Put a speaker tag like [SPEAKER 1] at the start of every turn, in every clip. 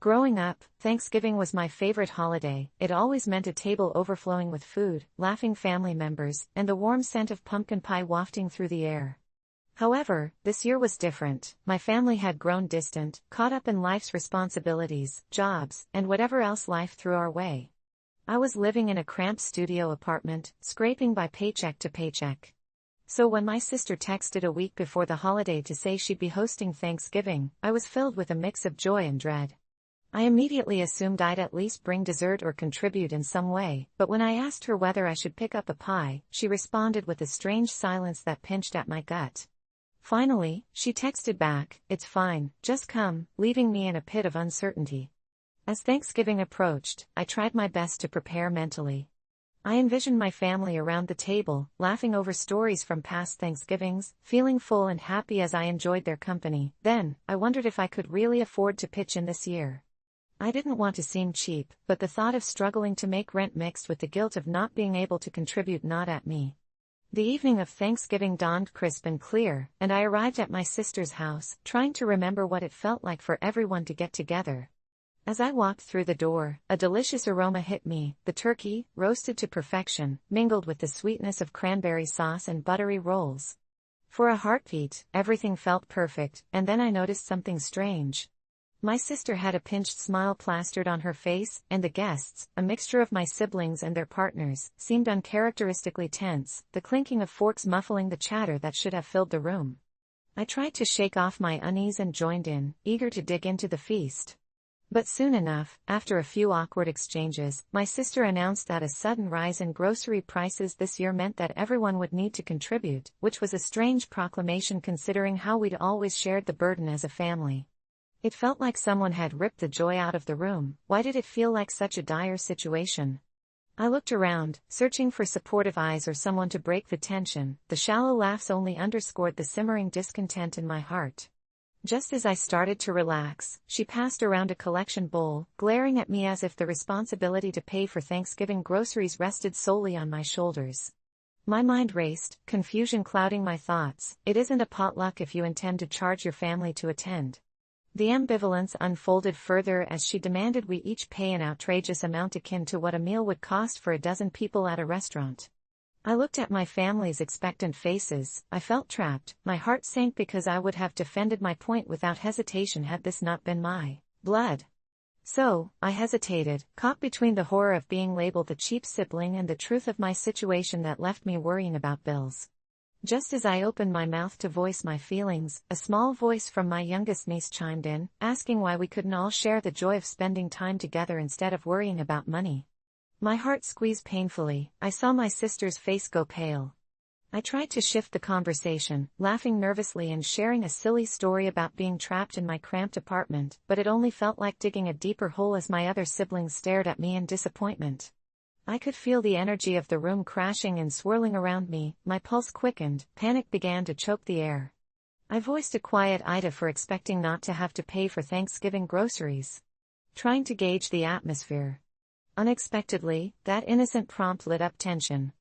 [SPEAKER 1] Growing up, Thanksgiving was my favorite holiday. It always meant a table overflowing with food, laughing family members, and the warm scent of pumpkin pie wafting through the air. However, this year was different. My family had grown distant, caught up in life's responsibilities, jobs, and whatever else life threw our way. I was living in a cramped studio apartment, scraping by paycheck to paycheck. So when my sister texted a week before the holiday to say she'd be hosting Thanksgiving, I was filled with a mix of joy and dread. I immediately assumed I'd at least bring dessert or contribute in some way, but when I asked her whether I should pick up a pie, she responded with a strange silence that pinched at my gut. Finally, she texted back, "It's fine, just come," leaving me in a pit of uncertainty. As Thanksgiving approached, I tried my best to prepare mentally. I envisioned my family around the table, laughing over stories from past Thanksgivings, feeling full and happy as I enjoyed their company. Then, I wondered if I could really afford to pitch in this year. I didn't want to seem cheap, but the thought of struggling to make rent mixed with the guilt of not being able to contribute gnawed at me. The evening of Thanksgiving dawned crisp and clear, and I arrived at my sister's house, trying to remember what it felt like for everyone to get together. As I walked through the door, a delicious aroma hit me. The turkey, roasted to perfection, mingled with the sweetness of cranberry sauce and buttery rolls. For a heartbeat, everything felt perfect, and then I noticed something strange. My sister had a pinched smile plastered on her face, and the guests, a mixture of my siblings and their partners, seemed uncharacteristically tense, the clinking of forks muffling the chatter that should have filled the room. I tried to shake off my unease and joined in, eager to dig into the feast. But soon enough, after a few awkward exchanges, my sister announced that a sudden rise in grocery prices this year meant that everyone would need to contribute, which was a strange proclamation considering how we'd always shared the burden as a family. It felt like someone had ripped the joy out of the room. Why did it feel like such a dire situation? I looked around, searching for supportive eyes or someone to break the tension. The shallow laughs only underscored the simmering discontent in my heart. Just as I started to relax, she passed around a collection bowl, glaring at me as if the responsibility to pay for Thanksgiving groceries rested solely on my shoulders. My mind raced, confusion clouding my thoughts. It isn't a potluck if you intend to charge your family to attend. The ambivalence unfolded further as she demanded we each pay an outrageous amount akin to what a meal would cost for a dozen people at a restaurant. I looked at my family's expectant faces. I felt trapped. My heart sank because I would have defended my point without hesitation had this not been my blood. So, I hesitated, caught between the horror of being labeled the cheap sibling and the truth of my situation that left me worrying about bills. Just as I opened my mouth to voice my feelings, a small voice from my youngest niece chimed in, asking why we couldn't all share the joy of spending time together instead of worrying about money. My heart squeezed painfully. I saw my sister's face go pale. I tried to shift the conversation, laughing nervously and sharing a silly story about being trapped in my cramped apartment, but it only felt like digging a deeper hole as my other siblings stared at me in disappointment. I could feel the energy of the room crashing and swirling around me. My pulse quickened, panic began to choke the air. I voiced a quiet AITA for expecting not to have to pay for Thanksgiving groceries. Trying to gauge the atmosphere. Unexpectedly, that innocent prompt lit up tension.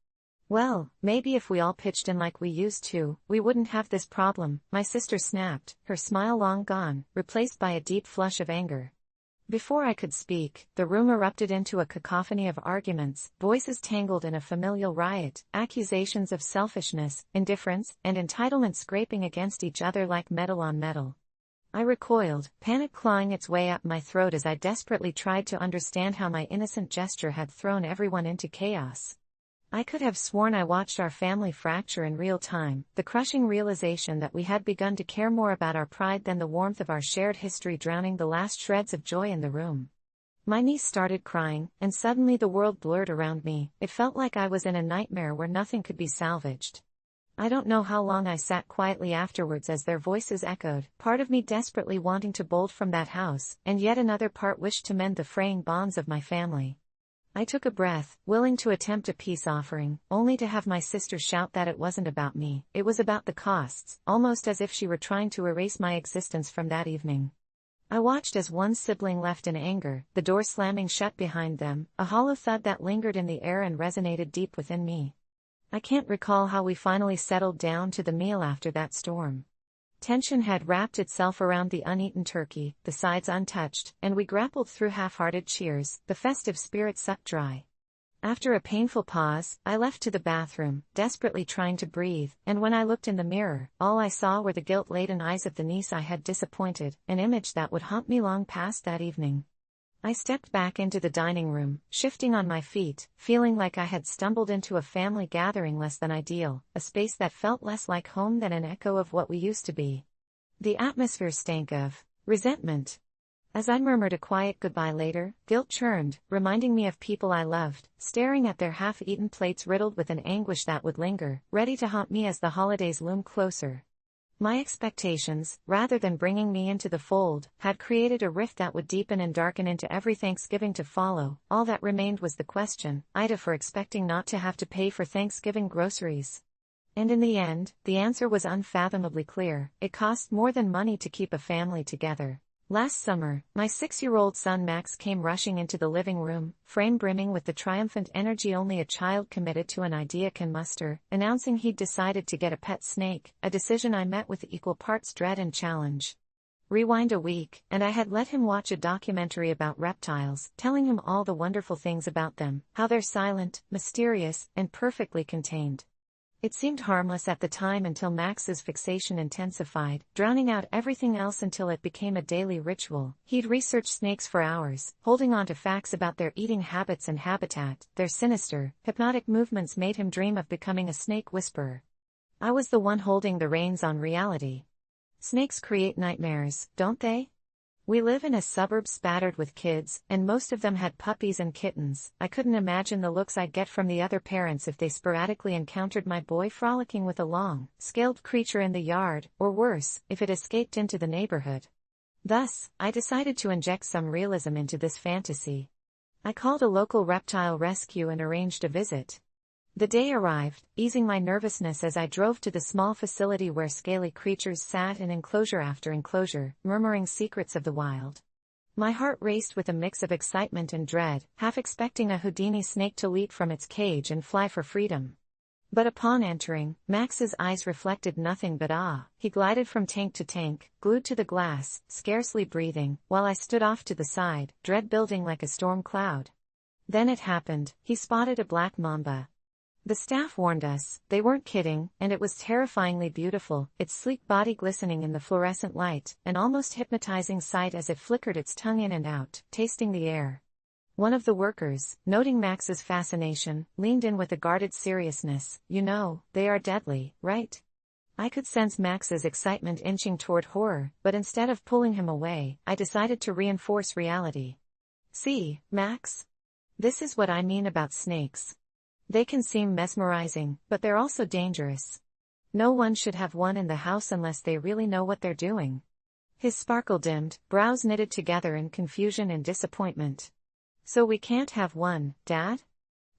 [SPEAKER 1] "Well, maybe if we all pitched in like we used to, we wouldn't have this problem," my sister snapped, her smile long gone, replaced by a deep flush of anger. Before I could speak, the room erupted into a cacophony of arguments, voices tangled in a familial riot, accusations of selfishness, indifference, and entitlement scraping against each other like metal on metal. I recoiled, panic clawing its way up my throat as I desperately tried to understand how my innocent gesture had thrown everyone into chaos. I could have sworn I watched our family fracture in real time, the crushing realization that we had begun to care more about our pride than the warmth of our shared history drowning the last shreds of joy in the room. My niece started crying, and suddenly the world blurred around me. It felt like I was in a nightmare where nothing could be salvaged. I don't know how long I sat quietly afterwards as their voices echoed, part of me desperately wanting to bolt from that house, and yet another part wished to mend the fraying bonds of my family. I took a breath, willing to attempt a peace offering, only to have my sister shout that it wasn't about me, it was about the costs, almost as if she were trying to erase my existence from that evening. I watched as one sibling left in anger, the door slamming shut behind them, a hollow thud that lingered in the air and resonated deep within me. I can't recall how we finally settled down to the meal after that storm. Tension had wrapped itself around the uneaten turkey, the sides untouched, and we grappled through half-hearted cheers, the festive spirit sucked dry. After a painful pause, I left to the bathroom, desperately trying to breathe, and when I looked in the mirror, all I saw were the guilt-laden eyes of the niece I had disappointed, an image that would haunt me long past that evening. I stepped back into the dining room, shifting on my feet, feeling like I had stumbled into a family gathering less than ideal, a space that felt less like home than an echo of what we used to be. The atmosphere stank of resentment. As I murmured a quiet goodbye later, guilt churned, reminding me of people I loved, staring at their half-eaten plates riddled with an anguish that would linger, ready to haunt me as the holidays loomed closer. My expectations, rather than bringing me into the fold, had created a rift that would deepen and darken into every Thanksgiving to follow. All that remained was the question, AITA for expecting not to have to pay for Thanksgiving groceries. And in the end, the answer was unfathomably clear: it cost more than money to keep a family together. Last summer, my 6-year-old son Max came rushing into the living room, frame brimming with the triumphant energy only a child committed to an idea can muster, announcing he'd decided to get a pet snake, a decision I met with equal parts dread and challenge. Rewind a week, and I had let him watch a documentary about reptiles, telling him all the wonderful things about them, how they're silent, mysterious, and perfectly contained. It seemed harmless at the time until Max's fixation intensified, drowning out everything else until it became a daily ritual. He'd research snakes for hours, holding on to facts about their eating habits and habitat. Their sinister, hypnotic movements made him dream of becoming a snake whisperer. I was the one holding the reins on reality. Snakes create nightmares, don't they? We live in a suburb spattered with kids, and most of them had puppies and kittens. I couldn't imagine the looks I'd get from the other parents if they sporadically encountered my boy frolicking with a long, scaled creature in the yard, or worse, if it escaped into the neighborhood. Thus, I decided to inject some realism into this fantasy. I called a local reptile rescue and arranged a visit. The day arrived, easing my nervousness as I drove to the small facility where scaly creatures sat in enclosure after enclosure, murmuring secrets of the wild. My heart raced with a mix of excitement and dread, half expecting a Houdini snake to leap from its cage and fly for freedom. But upon entering, Max's eyes reflected nothing but awe. He glided from tank to tank, glued to the glass, scarcely breathing, while I stood off to the side, dread building like a storm cloud. Then it happened. He spotted a black mamba. The staff warned us, they weren't kidding, and it was terrifyingly beautiful, its sleek body glistening in the fluorescent light, an almost hypnotizing sight as it flickered its tongue in and out, tasting the air. One of the workers, noting Max's fascination, leaned in with a guarded seriousness. You know, they are deadly, right? I could sense Max's excitement inching toward horror, but instead of pulling him away, I decided to reinforce reality. See, Max? This is what I mean about snakes. They can seem mesmerizing, but they're also dangerous. No one should have one in the house unless they really know what they're doing. His sparkle dimmed, brows knitted together in confusion and disappointment. So we can't have one, Dad?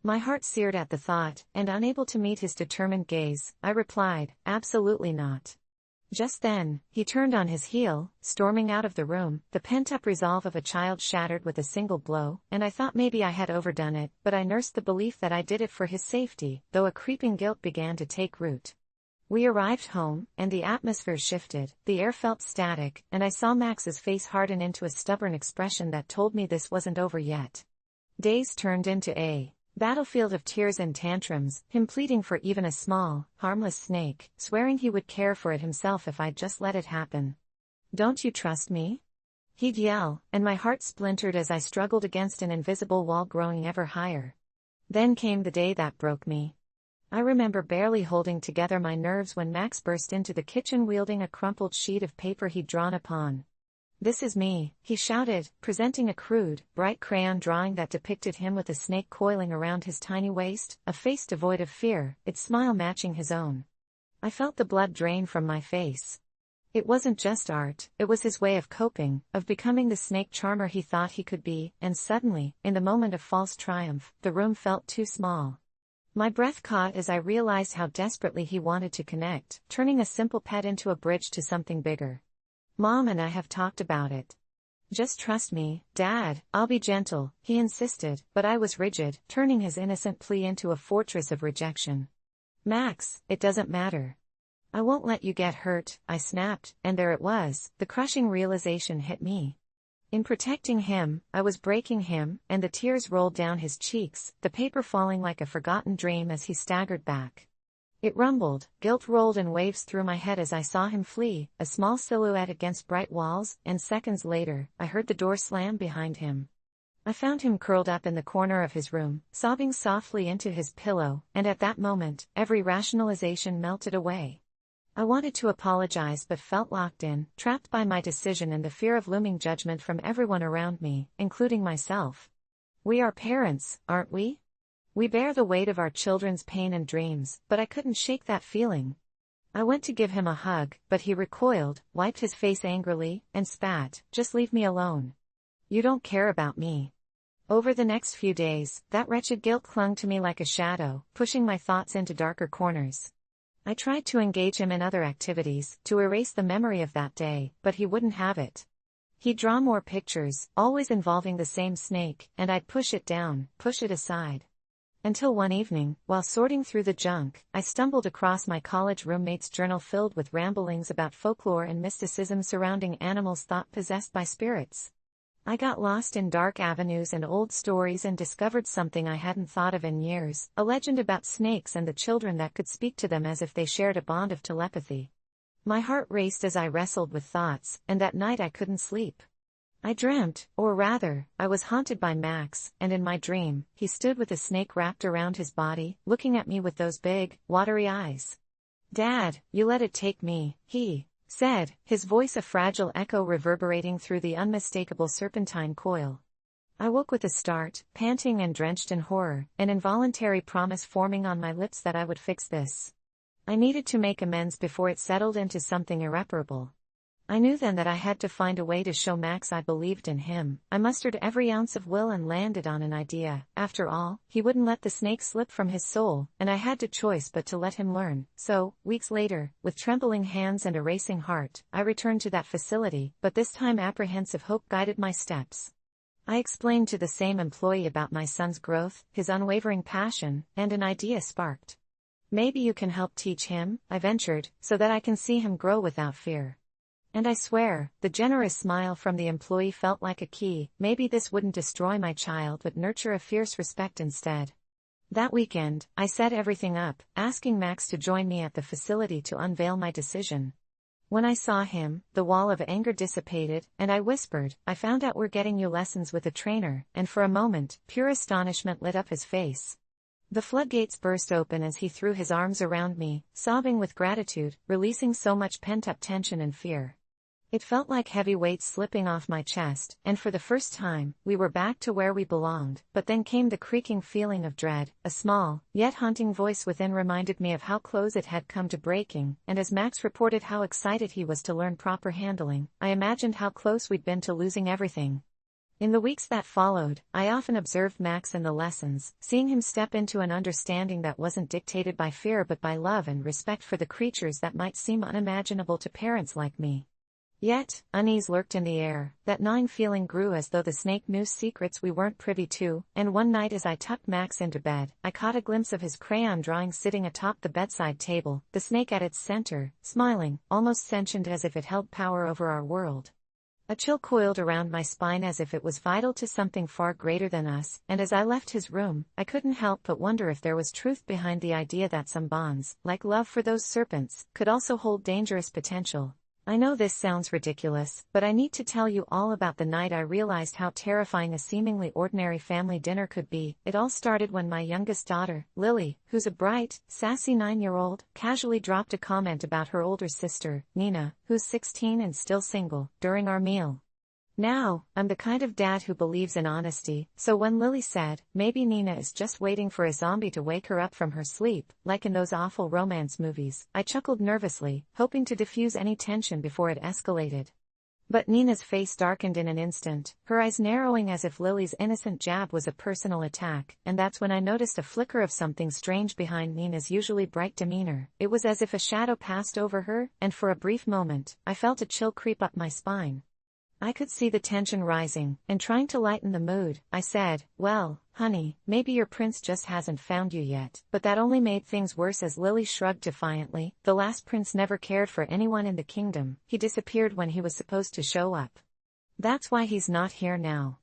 [SPEAKER 1] My heart seared at the thought, and unable to meet his determined gaze, I replied, absolutely not. Just then, he turned on his heel, storming out of the room, the pent-up resolve of a child shattered with a single blow, and I thought maybe I had overdone it, but I nursed the belief that I did it for his safety, though a creeping guilt began to take root. We arrived home, and the atmosphere shifted, the air felt static, and I saw Max's face harden into a stubborn expression that told me this wasn't over yet. Days turned into a battlefield of tears and tantrums, him pleading for even a small, harmless snake, swearing he would care for it himself if I'd just let it happen. Don't you trust me? He'd yell, and my heart splintered as I struggled against an invisible wall growing ever higher. Then came the day that broke me. I remember barely holding together my nerves when Max burst into the kitchen wielding a crumpled sheet of paper he'd drawn upon. This is me, he shouted, presenting a crude, bright crayon drawing that depicted him with a snake coiling around his tiny waist, a face devoid of fear, its smile matching his own. I felt the blood drain from my face. It wasn't just art, it was his way of coping, of becoming the snake charmer he thought he could be, and suddenly, in the moment of false triumph, the room felt too small. My breath caught as I realized how desperately he wanted to connect, turning a simple pet into a bridge to something bigger. Mom and I have talked about it. Just trust me, Dad, I'll be gentle, he insisted, but I was rigid, turning his innocent plea into a fortress of rejection. Max, it doesn't matter. "I won't let you get hurt," I snapped, and there it was, the crushing realization hit me. In protecting him, I was breaking him, and the tears rolled down his cheeks, the paper falling like a forgotten dream as he staggered back. It rumbled, guilt rolled in waves through my head as I saw him flee, a small silhouette against bright walls, and seconds later, I heard the door slam behind him. I found him curled up in the corner of his room, sobbing softly into his pillow, and at that moment, every rationalization melted away. I wanted to apologize but felt locked in, trapped by my decision and the fear of looming judgment from everyone around me, including myself. We are parents, aren't we? We bear the weight of our children's pain and dreams, but I couldn't shake that feeling. I went to give him a hug, but he recoiled, wiped his face angrily, and spat, "Just leave me alone. You don't care about me." Over the next few days, that wretched guilt clung to me like a shadow, pushing my thoughts into darker corners. I tried to engage him in other activities, to erase the memory of that day, but he wouldn't have it. He'd draw more pictures, always involving the same snake, and I'd push it down, push it aside. Until one evening, while sorting through the junk, I stumbled across my college roommate's journal filled with ramblings about folklore and mysticism surrounding animals thought possessed by spirits. I got lost in dark avenues and old stories and discovered something I hadn't thought of in years, a legend about snakes and the children that could speak to them as if they shared a bond of telepathy. My heart raced as I wrestled with thoughts, and that night I couldn't sleep. I dreamt, or rather, I was haunted by Max, and in my dream, he stood with a snake wrapped around his body, looking at me with those big, watery eyes. "Dad, you let it take me," he said, his voice a fragile echo reverberating through the unmistakable serpentine coil. I woke with a start, panting and drenched in horror, an involuntary promise forming on my lips that I would fix this. I needed to make amends before it settled into something irreparable. I knew then that I had to find a way to show Max I believed in him. I mustered every ounce of will and landed on an idea. After all, he wouldn't let the snake slip from his soul, and I had no choice but to let him learn. So, weeks later, with trembling hands and a racing heart, I returned to that facility, but this time apprehensive hope guided my steps. I explained to the same employee about my son's growth, his unwavering passion, and an idea sparked. "Maybe you can help teach him," I ventured, "so that I can see him grow without fear." And I swear, the generous smile from the employee felt like a key. Maybe this wouldn't destroy my child but nurture a fierce respect instead. That weekend, I set everything up, asking Max to join me at the facility to unveil my decision. When I saw him, the wall of anger dissipated, and I whispered, "I found out we're getting you lessons with a trainer," and for a moment, pure astonishment lit up his face. The floodgates burst open as he threw his arms around me, sobbing with gratitude, releasing so much pent-up tension and fear. It felt like heavy weights slipping off my chest, and for the first time, we were back to where we belonged, but then came the creaking feeling of dread. A small, yet haunting voice within reminded me of how close it had come to breaking, and as Max reported how excited he was to learn proper handling, I imagined how close we'd been to losing everything. In the weeks that followed, I often observed Max in the lessons, seeing him step into an understanding that wasn't dictated by fear but by love and respect for the creatures that might seem unimaginable to parents like me. Yet, unease lurked in the air. That gnawing feeling grew as though the snake knew secrets we weren't privy to, and one night as I tucked Max into bed, I caught a glimpse of his crayon drawing sitting atop the bedside table, the snake at its center, smiling, almost sentient as if it held power over our world. A chill coiled around my spine as if it was vital to something far greater than us, and as I left his room, I couldn't help but wonder if there was truth behind the idea that some bonds, like love for those serpents, could also hold dangerous potential. I know this sounds ridiculous, but I need to tell you all about the night I realized how terrifying a seemingly ordinary family dinner could be. It all started when my youngest daughter, Lily, who's a bright, sassy 9-year-old, casually dropped a comment about her older sister, Nina, who's 16 and still single, during our meal. Now, I'm the kind of dad who believes in honesty, so when Lily said, maybe Nina is just waiting for a zombie to wake her up from her sleep, like in those awful romance movies, I chuckled nervously, hoping to diffuse any tension before it escalated. But Nina's face darkened in an instant, her eyes narrowing as if Lily's innocent jab was a personal attack, and that's when I noticed a flicker of something strange behind Nina's usually bright demeanor. It was as if a shadow passed over her, and for a brief moment, I felt a chill creep up my spine. I could see the tension rising, and trying to lighten the mood, I said, "Well, honey, maybe your prince just hasn't found you yet." But that only made things worse as Lily shrugged defiantly. "The last prince never cared for anyone in the kingdom. He disappeared when he was supposed to show up. That's why he's not here now."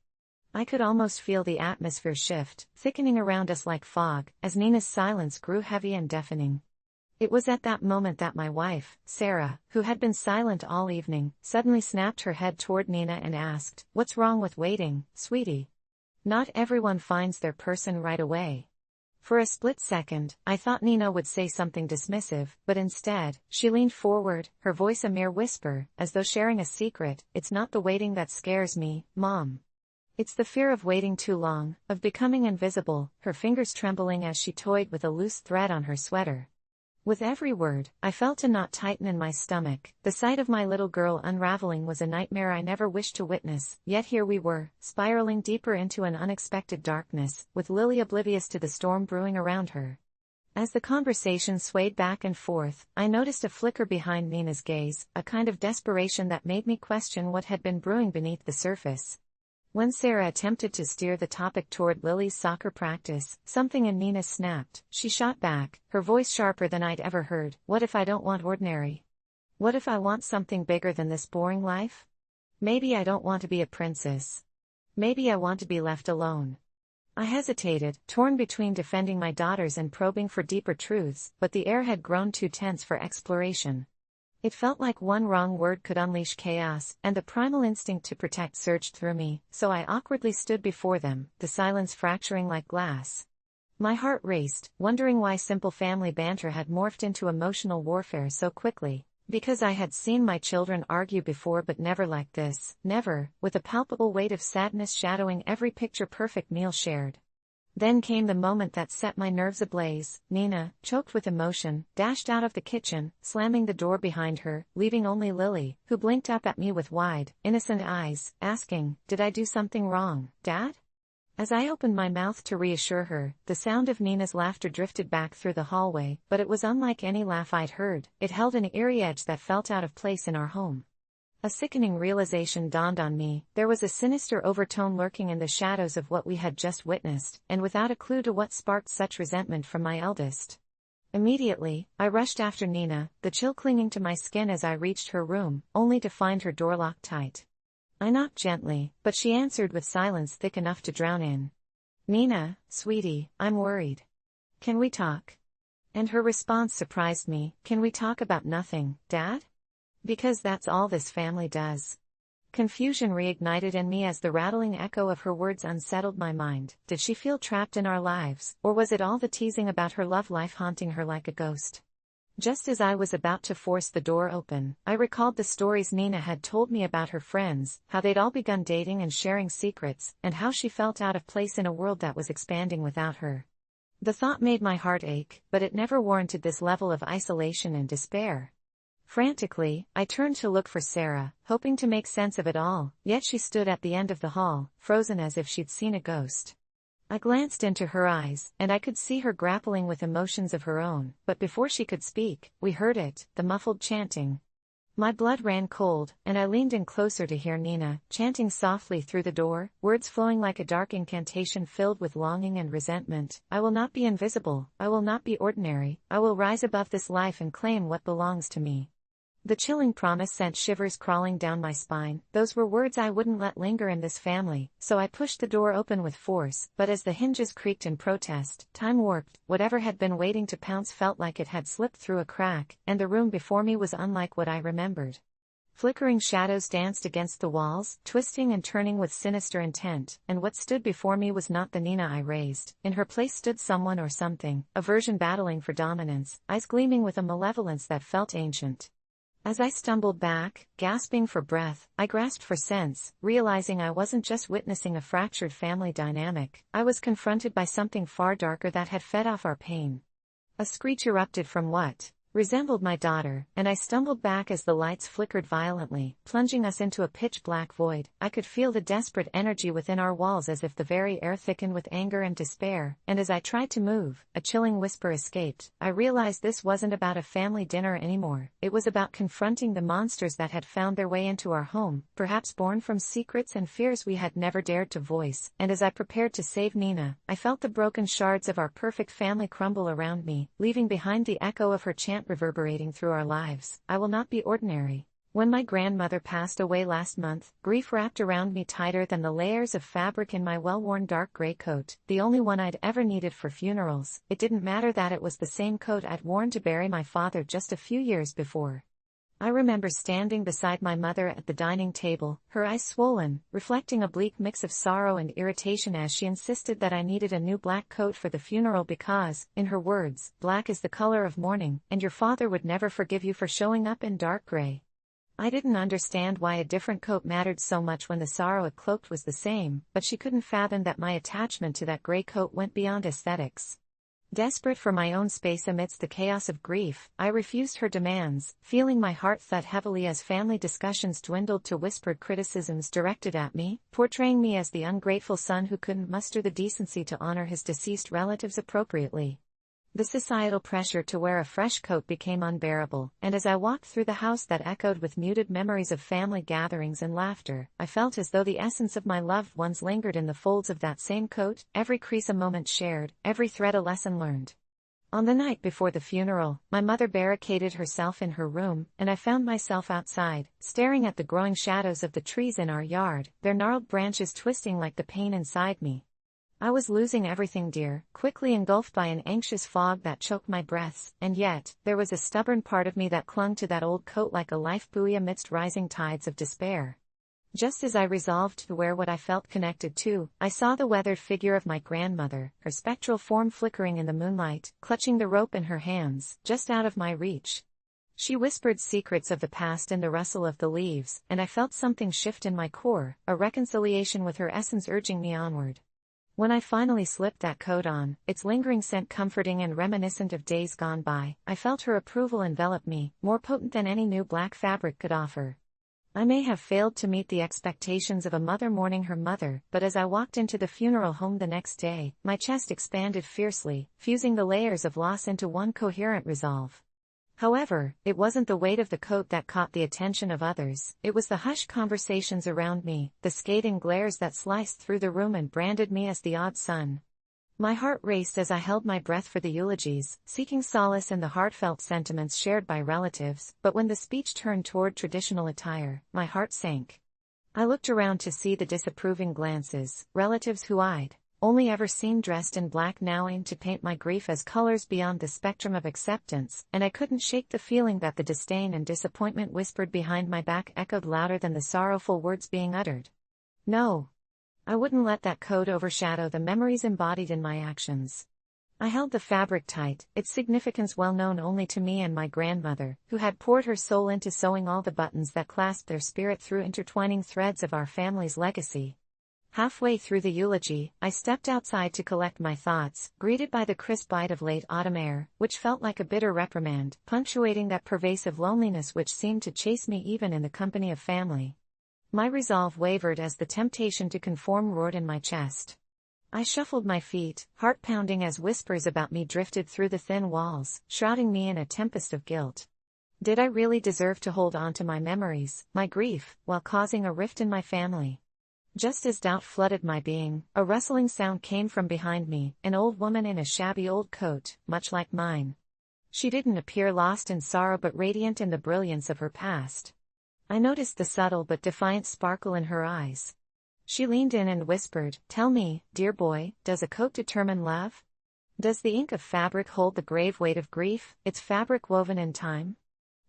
[SPEAKER 1] I could almost feel the atmosphere shift, thickening around us like fog, as Nina's silence grew heavy and deafening. It was at that moment that my wife, Sarah, who had been silent all evening, suddenly snapped her head toward Nina and asked, "What's wrong with waiting, sweetie? Not everyone finds their person right away." For a split second, I thought Nina would say something dismissive, but instead, she leaned forward, her voice a mere whisper, as though sharing a secret. "It's not the waiting that scares me, Mom. It's the fear of waiting too long, of becoming invisible," her fingers trembling as she toyed with a loose thread on her sweater. With every word, I felt a knot tighten in my stomach. The sight of my little girl unraveling was a nightmare I never wished to witness, yet here we were, spiraling deeper into an unexpected darkness, with Lily oblivious to the storm brewing around her. As the conversation swayed back and forth, I noticed a flicker behind Nina's gaze, a kind of desperation that made me question what had been brewing beneath the surface. When Sarah attempted to steer the topic toward Lily's soccer practice, something in Nina snapped. She shot back, her voice sharper than I'd ever heard. "What if I don't want ordinary? What if I want something bigger than this boring life? Maybe I don't want to be a princess. Maybe I want to be left alone." I hesitated, torn between defending my daughters and probing for deeper truths, but the air had grown too tense for exploration. It felt like one wrong word could unleash chaos, and the primal instinct to protect surged through me, so I awkwardly stood before them, the silence fracturing like glass. My heart raced, wondering why simple family banter had morphed into emotional warfare so quickly. Because I had seen my children argue before, but never like this, never, with a palpable weight of sadness shadowing every picture-perfect meal shared. Then came the moment that set my nerves ablaze. Nina, choked with emotion, dashed out of the kitchen, slamming the door behind her, leaving only Lily, who blinked up at me with wide, innocent eyes, asking, "Did I do something wrong, Dad?" As I opened my mouth to reassure her, the sound of Nina's laughter drifted back through the hallway, but it was unlike any laugh I'd heard. It held an eerie edge that felt out of place in our home. A sickening realization dawned on me. There was a sinister overtone lurking in the shadows of what we had just witnessed, and without a clue to what sparked such resentment from my eldest. Immediately, I rushed after Nina, the chill clinging to my skin as I reached her room, only to find her door locked tight. I knocked gently, but she answered with silence thick enough to drown in. "Nina, sweetie, I'm worried. Can we talk?" And her response surprised me. "Can we talk about nothing, Dad? Because that's all this family does." Confusion reignited in me as the rattling echo of her words unsettled my mind. Did she feel trapped in our lives, or was it all the teasing about her love life haunting her like a ghost? Just as I was about to force the door open, I recalled the stories Nina had told me about her friends, how they'd all begun dating and sharing secrets, and how she felt out of place in a world that was expanding without her. The thought made my heart ache, but it never warranted this level of isolation and despair. Frantically, I turned to look for Sarah, hoping to make sense of it all, yet she stood at the end of the hall, frozen as if she'd seen a ghost. I glanced into her eyes, and I could see her grappling with emotions of her own, but before she could speak, we heard it, the muffled chanting. My blood ran cold, and I leaned in closer to hear Nina, chanting softly through the door, words flowing like a dark incantation filled with longing and resentment. "I will not be invisible, I will not be ordinary, I will rise above this life and claim what belongs to me." The chilling promise sent shivers crawling down my spine. Those were words I wouldn't let linger in this family, so I pushed the door open with force, but as the hinges creaked in protest, time warped. Whatever had been waiting to pounce felt like it had slipped through a crack, and the room before me was unlike what I remembered. Flickering shadows danced against the walls, twisting and turning with sinister intent, and what stood before me was not the Nina I raised. In her place stood someone or something, a version battling for dominance, eyes gleaming with a malevolence that felt ancient. As I stumbled back, gasping for breath, I grasped for sense, realizing I wasn't just witnessing a fractured family dynamic. I was confronted by something far darker that had fed off our pain. A screech erupted from what resembled my daughter, and I stumbled back as the lights flickered violently, plunging us into a pitch-black void. I could feel the desperate energy within our walls as if the very air thickened with anger and despair, and as I tried to move, a chilling whisper escaped. I realized this wasn't about a family dinner anymore. It was about confronting the monsters that had found their way into our home, perhaps born from secrets and fears we had never dared to voice. And as I prepared to save Nina, I felt the broken shards of our perfect family crumble around me, leaving behind the echo of her chant reverberating through our lives. I will not be ordinary. When my grandmother passed away last month, grief wrapped around me tighter than the layers of fabric in my well-worn dark gray coat, the only one I'd ever needed for funerals. It didn't matter that it was the same coat I'd worn to bury my father just a few years before. I remember standing beside my mother at the dining table, her eyes swollen, reflecting a bleak mix of sorrow and irritation as she insisted that I needed a new black coat for the funeral because, in her words, black is the color of mourning, and your father would never forgive you for showing up in dark gray. I didn't understand why a different coat mattered so much when the sorrow it cloaked was the same, but she couldn't fathom that my attachment to that gray coat went beyond aesthetics. Desperate for my own space amidst the chaos of grief, I refused her demands, feeling my heart thud heavily as family discussions dwindled to whispered criticisms directed at me, portraying me as the ungrateful son who couldn't muster the decency to honor his deceased relatives appropriately. The societal pressure to wear a fresh coat became unbearable, and as I walked through the house that echoed with muted memories of family gatherings and laughter, I felt as though the essence of my loved ones lingered in the folds of that same coat, every crease a moment shared, every thread a lesson learned. On the night before the funeral, my mother barricaded herself in her room, and I found myself outside, staring at the growing shadows of the trees in our yard, their gnarled branches twisting like the pain inside me. I was losing everything dear, quickly engulfed by an anxious fog that choked my breaths, and yet, there was a stubborn part of me that clung to that old coat like a life buoy amidst rising tides of despair. Just as I resolved to wear what I felt connected to, I saw the weathered figure of my grandmother, her spectral form flickering in the moonlight, clutching the rope in her hands, just out of my reach. She whispered secrets of the past in the rustle of the leaves, and I felt something shift in my core, a reconciliation with her essence urging me onward. When I finally slipped that coat on, its lingering scent comforting and reminiscent of days gone by, I felt her approval envelop me, more potent than any new black fabric could offer. I may have failed to meet the expectations of a mother mourning her mother, but as I walked into the funeral home the next day, my chest expanded fiercely, fusing the layers of loss into one coherent resolve. However, it wasn't the weight of the coat that caught the attention of others, it was the hushed conversations around me, the scathing glares that sliced through the room and branded me as the odd son. My heart raced as I held my breath for the eulogies, seeking solace in the heartfelt sentiments shared by relatives, but when the speech turned toward traditional attire, my heart sank. I looked around to see the disapproving glances, relatives who I'd only ever seen dressed in black now aimed to paint my grief as colors beyond the spectrum of acceptance, and I couldn't shake the feeling that the disdain and disappointment whispered behind my back echoed louder than the sorrowful words being uttered. No. I wouldn't let that coat overshadow the memories embodied in my actions. I held the fabric tight, its significance well known only to me and my grandmother, who had poured her soul into sewing all the buttons that clasped their spirit through intertwining threads of our family's legacy. Halfway through the eulogy, I stepped outside to collect my thoughts, greeted by the crisp bite of late autumn air, which felt like a bitter reprimand, punctuating that pervasive loneliness which seemed to chase me even in the company of family. My resolve wavered as the temptation to conform roared in my chest. I shuffled my feet, heart pounding as whispers about me drifted through the thin walls, shrouding me in a tempest of guilt. Did I really deserve to hold on to my memories, my grief, while causing a rift in my family? Just as doubt flooded my being, a rustling sound came from behind me, an old woman in a shabby old coat, much like mine. She didn't appear lost in sorrow but radiant in the brilliance of her past. I noticed the subtle but defiant sparkle in her eyes. She leaned in and whispered, "Tell me, dear boy, does a coat determine love? Does the ink of fabric hold the grave weight of grief, its fabric woven in time?"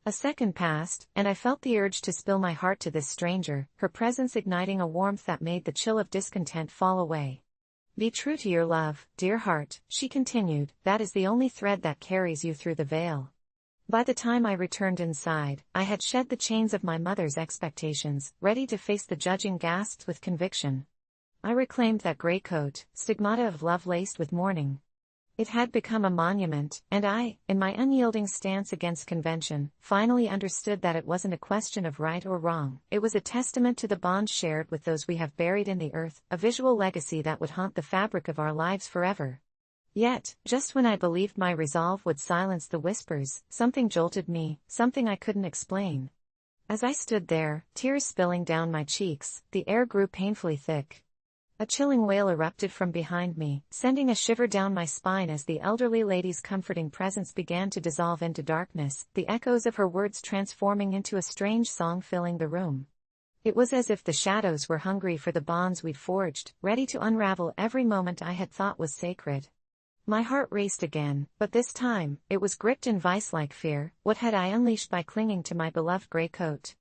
[SPEAKER 1] A second passed, and I felt the urge to spill my heart to this stranger, her presence igniting a warmth that made the chill of discontent fall away. "Be true to your love, dear heart," she continued, "that is the only thread that carries you through the veil." By the time I returned inside, I had shed the chains of my mother's expectations, ready to face the judging gasps with conviction. I reclaimed that gray coat, stigmata of love laced with mourning. It had become a monument, and I, in my unyielding stance against convention, finally understood that it wasn't a question of right or wrong. It was a testament to the bond shared with those we have buried in the earth, a visual legacy that would haunt the fabric of our lives forever. Yet, just when I believed my resolve would silence the whispers, something jolted me, something I couldn't explain. As I stood there, tears spilling down my cheeks, the air grew painfully thick. A chilling wail erupted from behind me, sending a shiver down my spine as the elderly lady's comforting presence began to dissolve into darkness, the echoes of her words transforming into a strange song filling the room. It was as if the shadows were hungry for the bonds we'd forged, ready to unravel every moment I had thought was sacred. My heart raced again, but this time, it was gripped in vice-like fear. What had I unleashed by clinging to my beloved gray coat?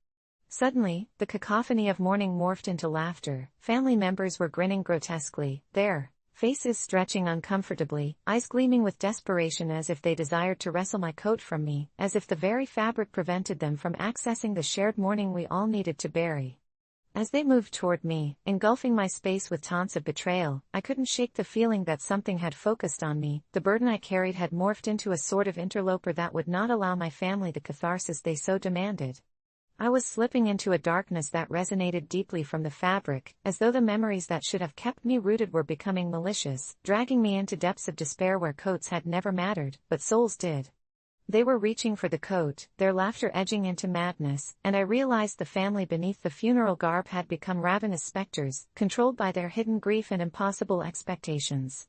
[SPEAKER 1] Suddenly, the cacophony of mourning morphed into laughter. Family members were grinning grotesquely, their faces stretching uncomfortably, eyes gleaming with desperation as if they desired to wrestle my coat from me, as if the very fabric prevented them from accessing the shared mourning we all needed to bury. As they moved toward me, engulfing my space with taunts of betrayal, I couldn't shake the feeling that something had focused on me. The burden I carried had morphed into a sort of interloper that would not allow my family the catharsis they so demanded. I was slipping into a darkness that resonated deeply from the fabric, as though the memories that should have kept me rooted were becoming malicious, dragging me into depths of despair where coats had never mattered, but souls did. They were reaching for the coat, their laughter edging into madness, and I realized the family beneath the funeral garb had become ravenous specters, controlled by their hidden grief and impossible expectations.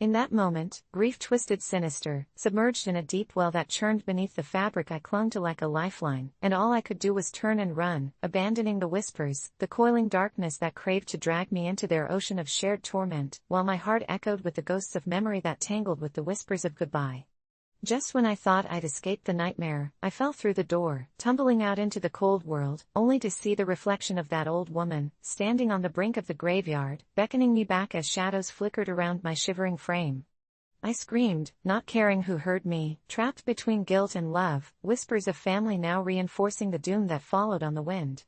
[SPEAKER 1] In that moment, grief twisted sinister, submerged in a deep well that churned beneath the fabric I clung to like a lifeline, and all I could do was turn and run, abandoning the whispers, the coiling darkness that craved to drag me into their ocean of shared torment, while my heart echoed with the ghosts of memory that tangled with the whispers of goodbye. Just when I thought I'd escaped the nightmare, I fell through the door, tumbling out into the cold world, only to see the reflection of that old woman, standing on the brink of the graveyard, beckoning me back as shadows flickered around my shivering frame. I screamed, not caring who heard me, trapped between guilt and love, whispers of family now reinforcing the doom that followed on the wind.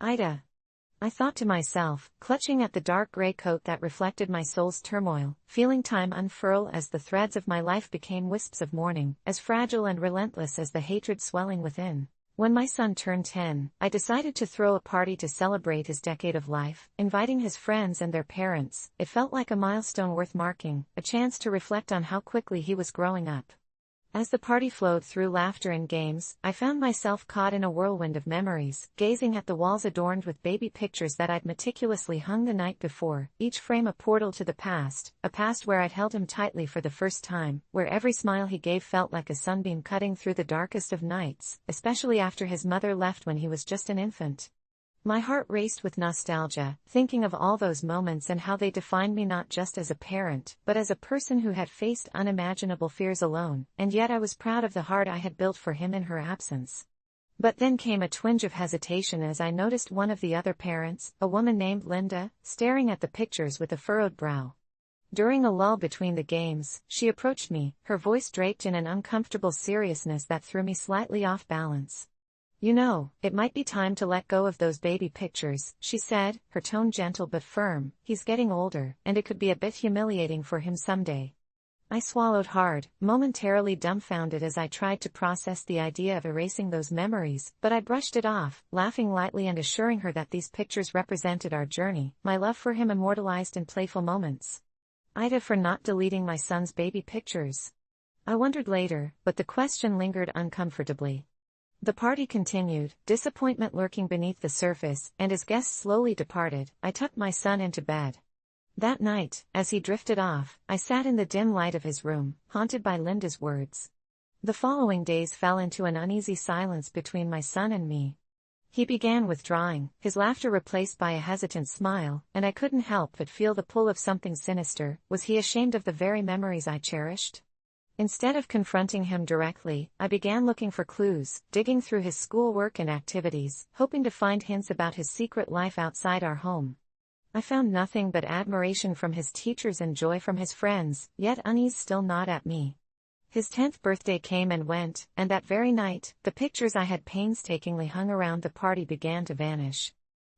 [SPEAKER 1] Ida, I thought to myself, clutching at the dark gray coat that reflected my soul's turmoil, feeling time unfurl as the threads of my life became wisps of mourning, as fragile and relentless as the hatred swelling within. When my son turned 10, I decided to throw a party to celebrate his decade of life, inviting his friends and their parents. It felt like a milestone worth marking, a chance to reflect on how quickly he was growing up. As the party flowed through laughter and games, I found myself caught in a whirlwind of memories, gazing at the walls adorned with baby pictures that I'd meticulously hung the night before, each frame a portal to the past, a past where I'd held him tightly for the first time, where every smile he gave felt like a sunbeam cutting through the darkest of nights, especially after his mother left when he was just an infant. My heart raced with nostalgia, thinking of all those moments and how they defined me not just as a parent, but as a person who had faced unimaginable fears alone, and yet I was proud of the heart I had built for him in her absence. But then came a twinge of hesitation as I noticed one of the other parents, a woman named Linda, staring at the pictures with a furrowed brow. During a lull between the games, she approached me, her voice draped in an uncomfortable seriousness that threw me slightly off balance. "You know, it might be time to let go of those baby pictures," she said, her tone gentle but firm. "He's getting older, and it could be a bit humiliating for him someday." I swallowed hard, momentarily dumbfounded as I tried to process the idea of erasing those memories, but I brushed it off, laughing lightly and assuring her that these pictures represented our journey, my love for him immortalized in playful moments. Ida, for not deleting my son's baby pictures. I wondered later, but the question lingered uncomfortably. The party continued, disappointment lurking beneath the surface, and as guests slowly departed, I tucked my son into bed. That night, as he drifted off, I sat in the dim light of his room, haunted by Linda's words. The following days fell into an uneasy silence between my son and me. He began withdrawing, his laughter replaced by a hesitant smile, and I couldn't help but feel the pull of something sinister. Was he ashamed of the very memories I cherished? Instead of confronting him directly, I began looking for clues, digging through his schoolwork and activities, hoping to find hints about his secret life outside our home. I found nothing but admiration from his teachers and joy from his friends, yet unease still gnawed at me. His 10th birthday came and went, and that very night, the pictures I had painstakingly hung around the party began to vanish.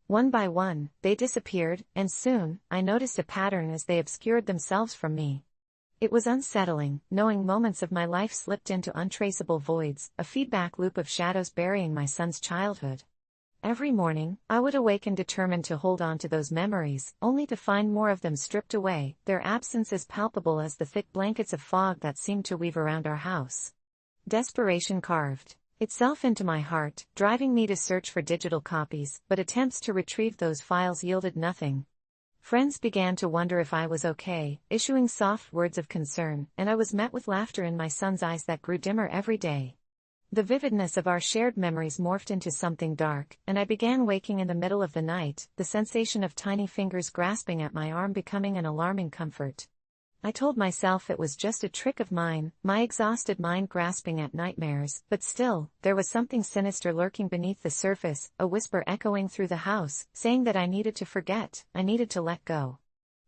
[SPEAKER 1] One by one, they disappeared, and soon, I noticed a pattern as they obscured themselves from me. It was unsettling, knowing moments of my life slipped into untraceable voids, a feedback loop of shadows burying my son's childhood. Every morning, I would awaken determined to hold on to those memories, only to find more of them stripped away, their absence as palpable as the thick blankets of fog that seemed to weave around our house. Desperation carved itself into my heart, driving me to search for digital copies, but attempts to retrieve those files yielded nothing. Friends began to wonder if I was okay, issuing soft words of concern, and I was met with laughter in my son's eyes that grew dimmer every day. The vividness of our shared memories morphed into something dark, and I began waking in the middle of the night, the sensation of tiny fingers grasping at my arm becoming an alarming comfort. I told myself it was just a trick of mine, my exhausted mind grasping at nightmares, but still, there was something sinister lurking beneath the surface, a whisper echoing through the house, saying that I needed to forget, I needed to let go.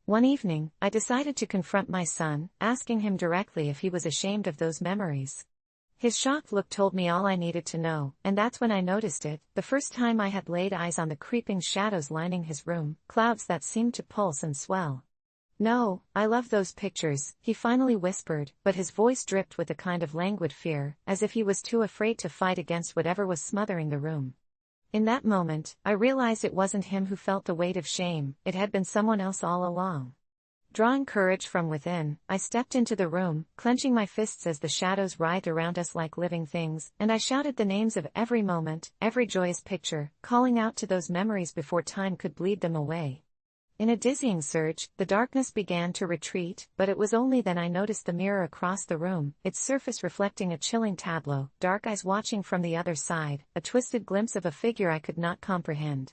[SPEAKER 1] One evening, I decided to confront my son, asking him directly if he was ashamed of those memories. His shocked look told me all I needed to know, and that's when I noticed it, the first time I had laid eyes on the creeping shadows lining his room, clouds that seemed to pulse and swell. "No, I love those pictures," he finally whispered, but his voice dripped with a kind of languid fear, as if he was too afraid to fight against whatever was smothering the room. In that moment, I realized it wasn't him who felt the weight of shame, it had been someone else all along. Drawing courage from within, I stepped into the room, clenching my fists as the shadows writhed around us like living things, and I shouted the names of every moment, every joyous picture, calling out to those memories before time could bleed them away. In a dizzying surge, the darkness began to retreat, but it was only then I noticed the mirror across the room, its surface reflecting a chilling tableau, dark eyes watching from the other side, a twisted glimpse of a figure I could not comprehend.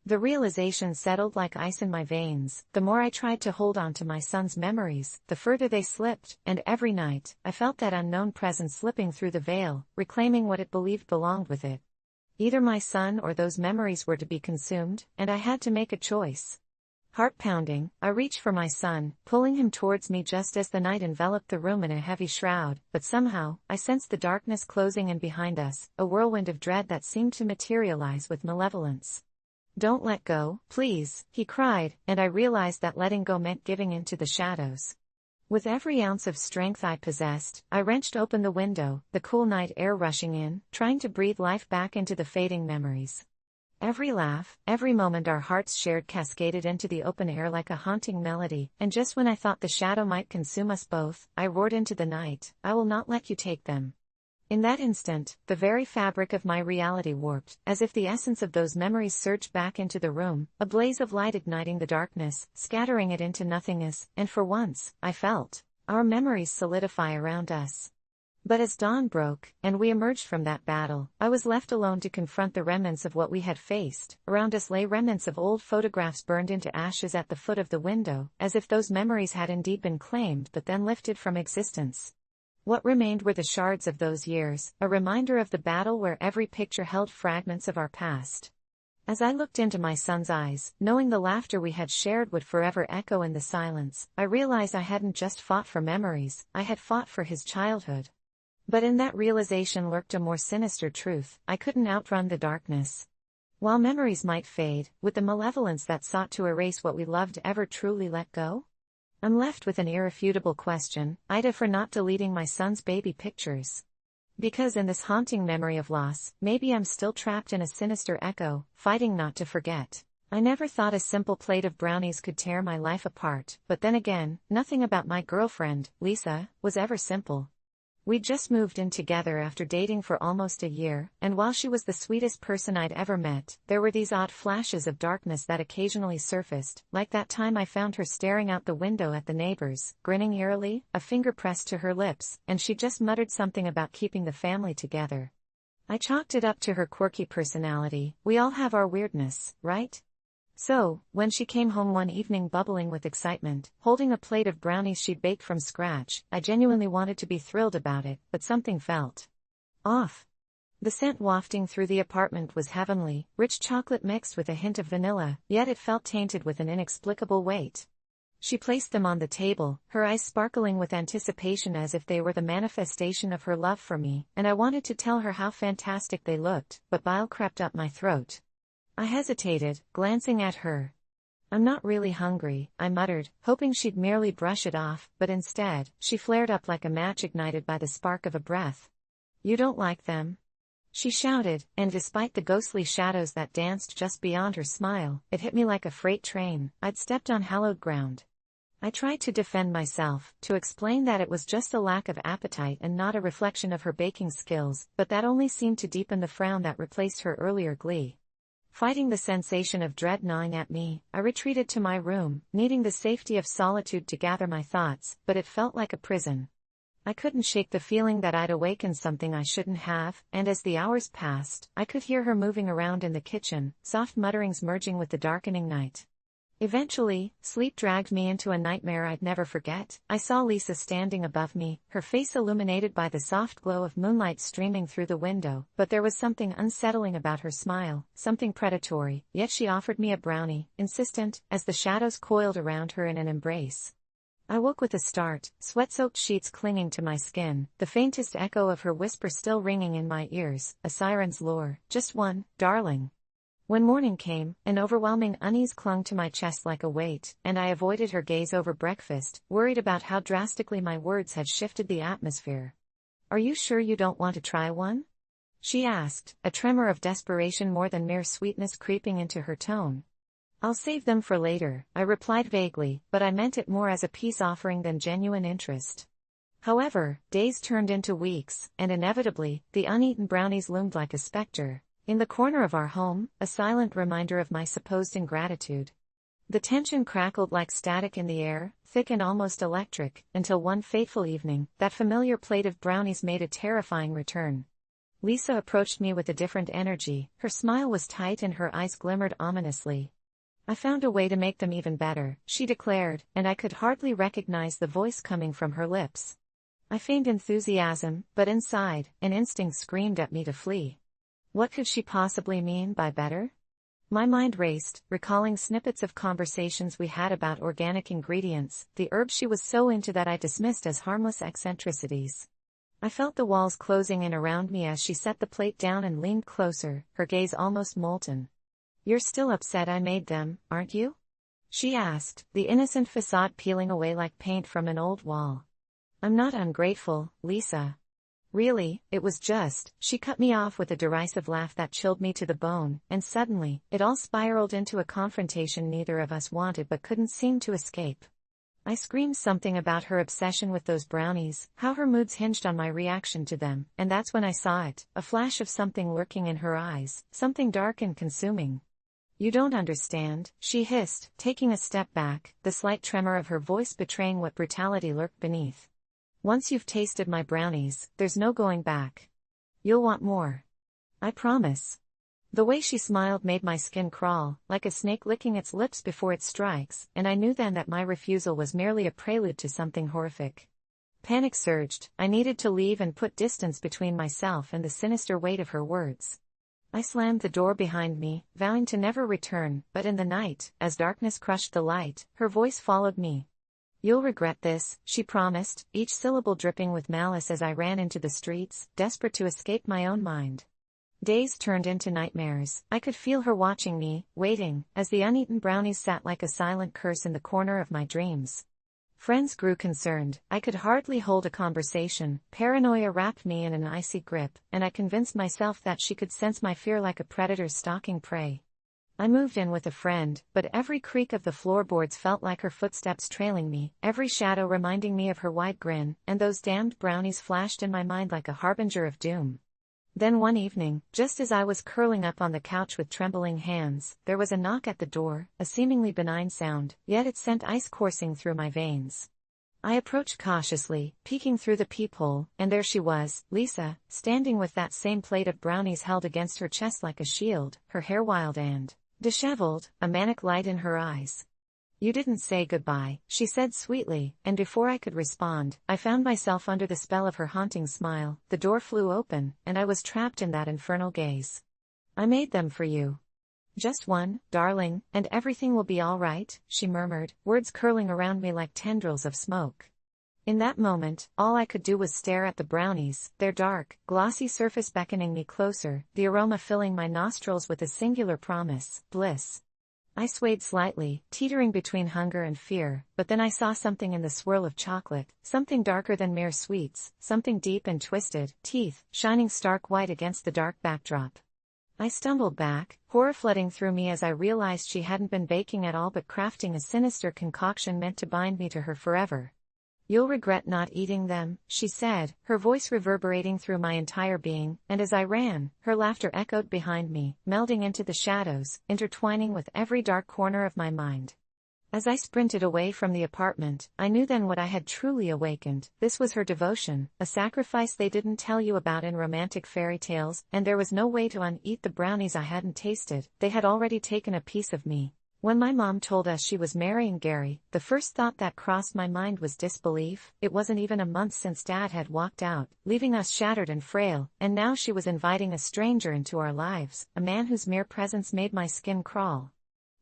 [SPEAKER 1] The realization settled like ice in my veins. The more I tried to hold on to my son's memories, the further they slipped, and every night, I felt that unknown presence slipping through the veil, reclaiming what it believed belonged with it. Either my son or those memories were to be consumed, and I had to make a choice. Heart pounding, I reached for my son, pulling him towards me just as the night enveloped the room in a heavy shroud, but somehow, I sensed the darkness closing in behind us, a whirlwind of dread that seemed to materialize with malevolence. "Don't let go, please," he cried, and I realized that letting go meant giving in to the shadows. With every ounce of strength I possessed, I wrenched open the window, the cool night air rushing in, trying to breathe life back into the fading memories. Every laugh, every moment our hearts shared cascaded into the open air like a haunting melody, and just when I thought the shadow might consume us both, I roared into the night, "I will not let you take them." In that instant, the very fabric of my reality warped, as if the essence of those memories surged back into the room, a blaze of light igniting the darkness, scattering it into nothingness, and for once, I felt our memories solidify around us. But as dawn broke, and we emerged from that battle, I was left alone to confront the remnants of what we had faced. Around us lay remnants of old photographs burned into ashes at the foot of the window, as if those memories had indeed been claimed but then lifted from existence. What remained were the shards of those years, a reminder of the battle where every picture held fragments of our past. As I looked into my son's eyes, knowing the laughter we had shared would forever echo in the silence, I realized I hadn't just fought for memories, I had fought for his childhood. But in that realization lurked a more sinister truth: I couldn't outrun the darkness. While memories might fade, would the malevolence that sought to erase what we loved ever truly let go? I'm left with an irrefutable question: AITA for not deleting my son's baby pictures. Because in this haunting memory of loss, maybe I'm still trapped in a sinister echo, fighting not to forget. I never thought a simple plate of brownies could tear my life apart, but then again, nothing about my girlfriend, Lisa, was ever simple. We'd just moved in together after dating for almost a year, and while she was the sweetest person I'd ever met, there were these odd flashes of darkness that occasionally surfaced, like that time I found her staring out the window at the neighbors, grinning eerily, a finger pressed to her lips, and she just muttered something about keeping the family together. I chalked it up to her quirky personality. We all have our weirdness, right? So, when she came home one evening bubbling with excitement, holding a plate of brownies she'd baked from scratch, I genuinely wanted to be thrilled about it, but something felt off. The scent wafting through the apartment was heavenly, rich chocolate mixed with a hint of vanilla, yet it felt tainted with an inexplicable weight. She placed them on the table, her eyes sparkling with anticipation as if they were the manifestation of her love for me, and I wanted to tell her how fantastic they looked, but bile crept up my throat. I hesitated, glancing at her. I'm not really hungry, I muttered, hoping she'd merely brush it off, but instead, she flared up like a match ignited by the spark of a breath. You don't like them? She shouted, and despite the ghostly shadows that danced just beyond her smile, it hit me like a freight train. I'd stepped on hallowed ground. I tried to defend myself, to explain that it was just a lack of appetite and not a reflection of her baking skills, but that only seemed to deepen the frown that replaced her earlier glee. Fighting the sensation of dread gnawing at me, I retreated to my room, needing the safety of solitude to gather my thoughts, but it felt like a prison. I couldn't shake the feeling that I'd awakened something I shouldn't have, and as the hours passed, I could hear her moving around in the kitchen, soft mutterings merging with the darkening night. Eventually, sleep dragged me into a nightmare I'd never forget. I saw Lisa standing above me, her face illuminated by the soft glow of moonlight streaming through the window, but there was something unsettling about her smile, something predatory, yet she offered me a brownie, insistent, as the shadows coiled around her in an embrace. I woke with a start, sweat-soaked sheets clinging to my skin, the faintest echo of her whisper still ringing in my ears, a siren's lure, just one, darling. When morning came, an overwhelming unease clung to my chest like a weight, and I avoided her gaze over breakfast, worried about how drastically my words had shifted the atmosphere. Are you sure you don't want to try one? She asked, a tremor of desperation more than mere sweetness creeping into her tone. I'll save them for later, I replied vaguely, but I meant it more as a peace offering than genuine interest. However, days turned into weeks, and inevitably, the uneaten brownies loomed like a specter. In the corner of our home, a silent reminder of my supposed ingratitude. The tension crackled like static in the air, thick and almost electric, until one fateful evening, that familiar plate of brownies made a terrifying return. Lisa approached me with a different energy, her smile was tight and her eyes glimmered ominously. I found a way to make them even better, she declared, and I could hardly recognize the voice coming from her lips. I feigned enthusiasm, but inside, an instinct screamed at me to flee. What could she possibly mean by better? My mind raced, recalling snippets of conversations we had about organic ingredients, the herbs she was so into that I dismissed as harmless eccentricities. I felt the walls closing in around me as she set the plate down and leaned closer, her gaze almost molten. You're still upset I made them, aren't you? She asked, the innocent facade peeling away like paint from an old wall. I'm not ungrateful, Lisa. Really, it was just, she cut me off with a derisive laugh that chilled me to the bone, and suddenly, it all spiraled into a confrontation neither of us wanted but couldn't seem to escape. I screamed something about her obsession with those brownies, how her moods hinged on my reaction to them, and that's when I saw it, a flash of something lurking in her eyes, something dark and consuming. You don't understand, she hissed, taking a step back, the slight tremor of her voice betraying what brutality lurked beneath. Once you've tasted my brownies, there's no going back. You'll want more. I promise. The way she smiled made my skin crawl, like a snake licking its lips before it strikes, and I knew then that my refusal was merely a prelude to something horrific. Panic surged, I needed to leave and put distance between myself and the sinister weight of her words. I slammed the door behind me, vowing to never return, but in the night, as darkness crushed the light, her voice followed me. You'll regret this, she promised, each syllable dripping with malice as I ran into the streets, desperate to escape my own mind. Days turned into nightmares. I could feel her watching me, waiting, as the uneaten brownies sat like a silent curse in the corner of my dreams. Friends grew concerned, I could hardly hold a conversation, paranoia wrapped me in an icy grip, and I convinced myself that she could sense my fear like a predator stalking prey. I moved in with a friend, but every creak of the floorboards felt like her footsteps trailing me, every shadow reminding me of her wide grin, and those damned brownies flashed in my mind like a harbinger of doom. Then one evening, just as I was curling up on the couch with trembling hands, there was a knock at the door, a seemingly benign sound, yet it sent ice coursing through my veins. I approached cautiously, peeking through the peephole, and there she was, Lisa, standing with that same plate of brownies held against her chest like a shield, her hair wild and disheveled, a manic light in her eyes. You didn't say goodbye, she said sweetly, and before I could respond, I found myself under the spell of her haunting smile. The door flew open, and I was trapped in that infernal gaze. I made them for you. Just one, darling, and everything will be all right, she murmured, words curling around me like tendrils of smoke. In that moment, all I could do was stare at the brownies, their dark, glossy surface beckoning me closer, the aroma filling my nostrils with a singular promise, bliss. I swayed slightly, teetering between hunger and fear, but then I saw something in the swirl of chocolate, something darker than mere sweets, something deep and twisted, teeth, shining stark white against the dark backdrop. I stumbled back, horror flooding through me as I realized she hadn't been baking at all but crafting a sinister concoction meant to bind me to her forever. "You'll regret not eating them," she said, her voice reverberating through my entire being, and as I ran, her laughter echoed behind me, melding into the shadows, intertwining with every dark corner of my mind. As I sprinted away from the apartment, I knew then what I had truly awakened. This was her devotion, a sacrifice they didn't tell you about in romantic fairy tales, and there was no way to uneat the brownies I hadn't tasted. They had already taken a piece of me. When my mom told us she was marrying Gary, the first thought that crossed my mind was disbelief. It wasn't even a month since Dad had walked out, leaving us shattered and frail, and now she was inviting a stranger into our lives, a man whose mere presence made my skin crawl.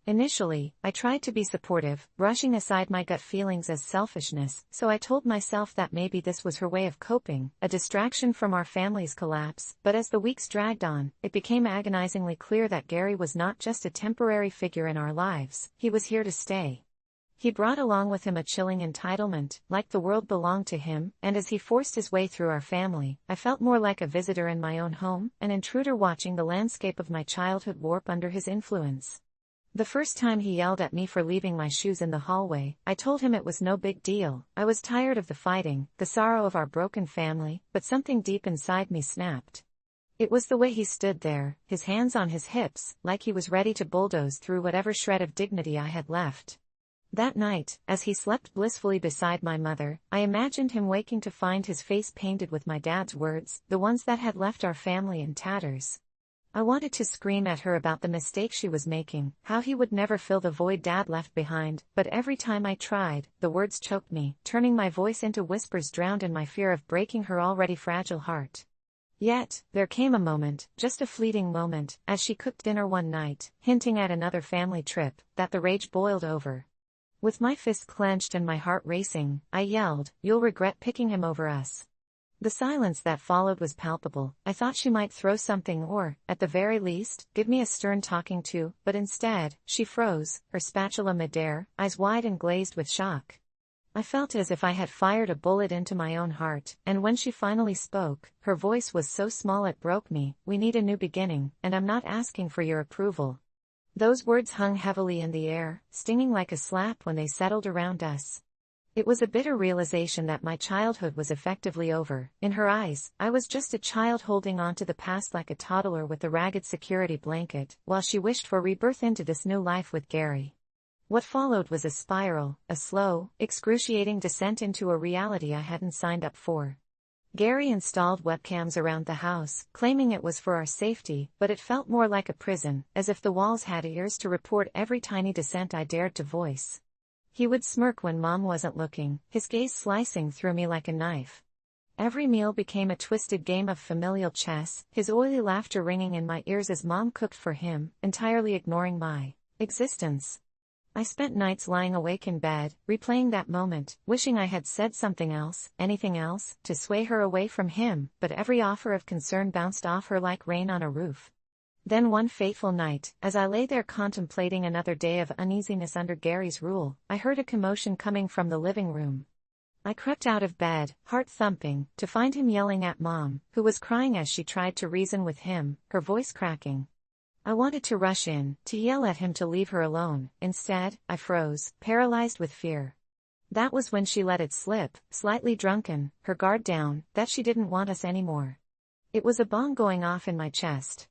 [SPEAKER 1] Initially, I tried to be supportive, brushing aside my gut feelings as selfishness, so I told myself that maybe this was her way of coping, a distraction from our family's collapse. But as the weeks dragged on, it became agonizingly clear that Gary was not just a temporary figure in our lives, he was here to stay. He brought along with him a chilling entitlement, like the world belonged to him, and as he forced his way through our family, I felt more like a visitor in my own home, an intruder watching the landscape of my childhood warp under his influence. The first time he yelled at me for leaving my shoes in the hallway, I told him it was no big deal. I was tired of the fighting, the sorrow of our broken family, but something deep inside me snapped. It was the way he stood there, his hands on his hips, like he was ready to bulldoze through whatever shred of dignity I had left. That night, as he slept blissfully beside my mother, I imagined him waking to find his face painted with my dad's words, the ones that had left our family in tatters. I wanted to scream at her about the mistake she was making, how he would never fill the void Dad left behind, but every time I tried, the words choked me, turning my voice into whispers drowned in my fear of breaking her already fragile heart. Yet, there came a moment, just a fleeting moment, as she cooked dinner one night, hinting at another family trip, that the rage boiled over. With my fist clenched and my heart racing, I yelled, "You'll regret picking him over us." The silence that followed was palpable. I thought she might throw something or, at the very least, give me a stern talking to, but instead, she froze, her spatula midair, eyes wide and glazed with shock. I felt as if I had fired a bullet into my own heart, and when she finally spoke, her voice was so small it broke me. "We need a new beginning, and I'm not asking for your approval." Those words hung heavily in the air, stinging like a slap when they settled around us. It was a bitter realization that my childhood was effectively over. In her eyes, I was just a child holding on to the past like a toddler with a ragged security blanket, while she wished for rebirth into this new life with Gary. What followed was a spiral, a slow, excruciating descent into a reality I hadn't signed up for. Gary installed webcams around the house, claiming it was for our safety, but it felt more like a prison, as if the walls had ears to report every tiny dissent I dared to voice. He would smirk when Mom wasn't looking, his gaze slicing through me like a knife. Every meal became a twisted game of familial chess, his oily laughter ringing in my ears as Mom cooked for him, entirely ignoring my existence. I spent nights lying awake in bed, replaying that moment, wishing I had said something else, anything else, to sway her away from him, but every offer of concern bounced off her like rain on a roof. Then one fateful night, as I lay there contemplating another day of uneasiness under Gary's rule, I heard a commotion coming from the living room. I crept out of bed, heart thumping, to find him yelling at Mom, who was crying as she tried to reason with him, her voice cracking. I wanted to rush in, to yell at him to leave her alone. Instead, I froze, paralyzed with fear. That was when she let it slip, slightly drunken, her guard down, that she didn't want us anymore. It was a bomb going off in my chest.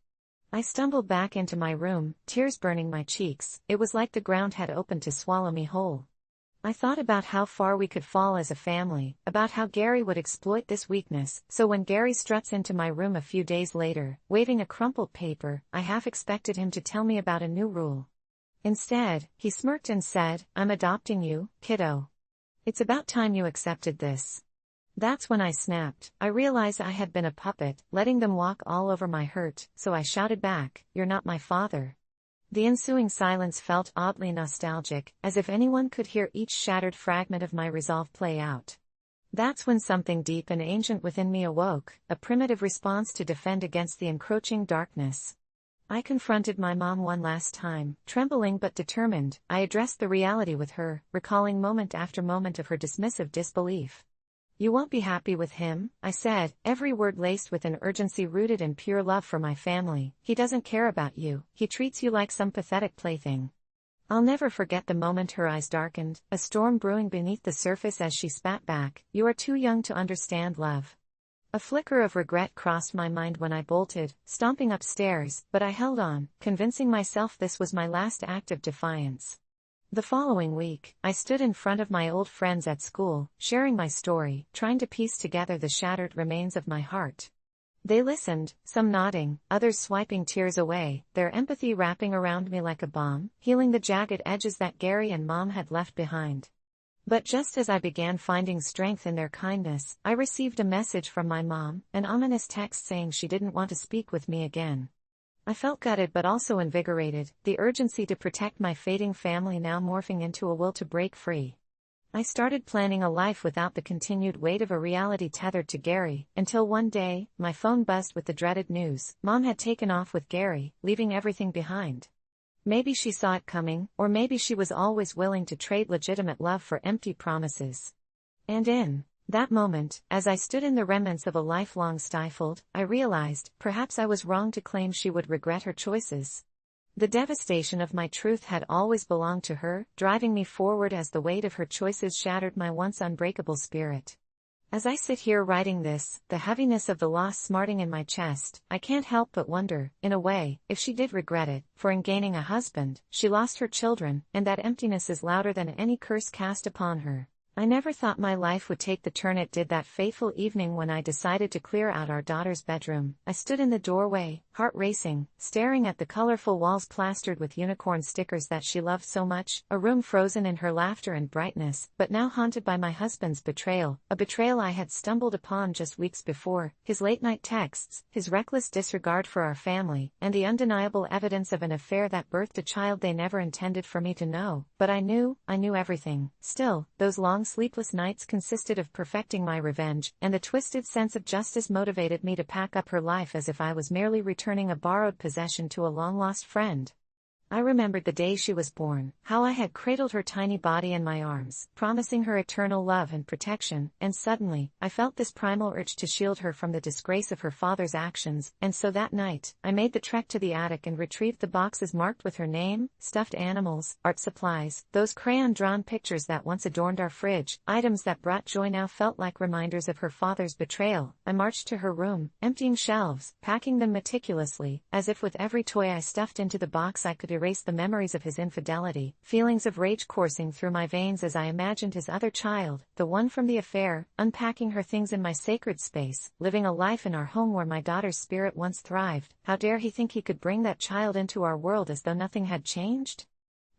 [SPEAKER 1] I stumbled back into my room, tears burning my cheeks. It was like the ground had opened to swallow me whole. I thought about how far we could fall as a family, about how Gary would exploit this weakness, so when Gary struts into my room a few days later, waving a crumpled paper, I half expected him to tell me about a new rule. Instead, he smirked and said, "I'm adopting you, kiddo. It's about time you accepted this." That's when I snapped. I realized I had been a puppet, letting them walk all over my hurt, so I shouted back, "You're not my father." The ensuing silence felt oddly nostalgic, as if anyone could hear each shattered fragment of my resolve play out. That's when something deep and ancient within me awoke, a primitive response to defend against the encroaching darkness. I confronted my mom one last time, trembling but determined. I addressed the reality with her, recalling moment after moment of her dismissive disbelief. "You won't be happy with him," I said, every word laced with an urgency rooted in pure love for my family. "He doesn't care about you, he treats you like some pathetic plaything." I'll never forget the moment her eyes darkened, a storm brewing beneath the surface as she spat back, "You are too young to understand love." A flicker of regret crossed my mind when I bolted, stomping upstairs, but I held on, convincing myself this was my last act of defiance. The following week, I stood in front of my old friends at school, sharing my story, trying to piece together the shattered remains of my heart. They listened, some nodding, others swiping tears away, their empathy wrapping around me like a balm, healing the jagged edges that Gary and Mom had left behind. But just as I began finding strength in their kindness, I received a message from my mom, an ominous text saying she didn't want to speak with me again. I felt gutted but also invigorated, the urgency to protect my fading family now morphing into a will to break free. I started planning a life without the continued weight of a reality tethered to Gary, until one day, my phone buzzed with the dreaded news: Mom had taken off with Gary, leaving everything behind. Maybe she saw it coming, or maybe she was always willing to trade legitimate love for empty promises. And in that moment, as I stood in the remnants of a lifelong stifled, I realized, perhaps I was wrong to claim she would regret her choices. The devastation of my truth had always belonged to her, driving me forward as the weight of her choices shattered my once unbreakable spirit. As I sit here writing this, the heaviness of the loss smarting in my chest, I can't help but wonder, in a way, if she did regret it, for in gaining a husband, she lost her children, and that emptiness is louder than any curse cast upon her. I never thought my life would take the turn it did that fateful evening when I decided to clear out our daughter's bedroom. I stood in the doorway, heart racing, staring at the colorful walls plastered with unicorn stickers that she loved so much, a room frozen in her laughter and brightness, but now haunted by my husband's betrayal, a betrayal I had stumbled upon just weeks before, his late-night texts, his reckless disregard for our family, and the undeniable evidence of an affair that birthed a child they never intended for me to know. But I knew everything. Still, those long sleepless nights consisted of perfecting my revenge, and the twisted sense of justice motivated me to pack up her life as if I was merely returning a borrowed possession to a long-lost friend. I remembered the day she was born, how I had cradled her tiny body in my arms, promising her eternal love and protection, and suddenly, I felt this primal urge to shield her from the disgrace of her father's actions, and so that night, I made the trek to the attic and retrieved the boxes marked with her name, stuffed animals, art supplies, those crayon-drawn pictures that once adorned our fridge, items that brought joy now felt like reminders of her father's betrayal. I marched to her room, emptying shelves, packing them meticulously, as if with every toy I stuffed into the box I could erase the memories of his infidelity, feelings of rage coursing through my veins as I imagined his other child, the one from the affair, unpacking her things in my sacred space, living a life in our home where my daughter's spirit once thrived. How dare he think he could bring that child into our world as though nothing had changed?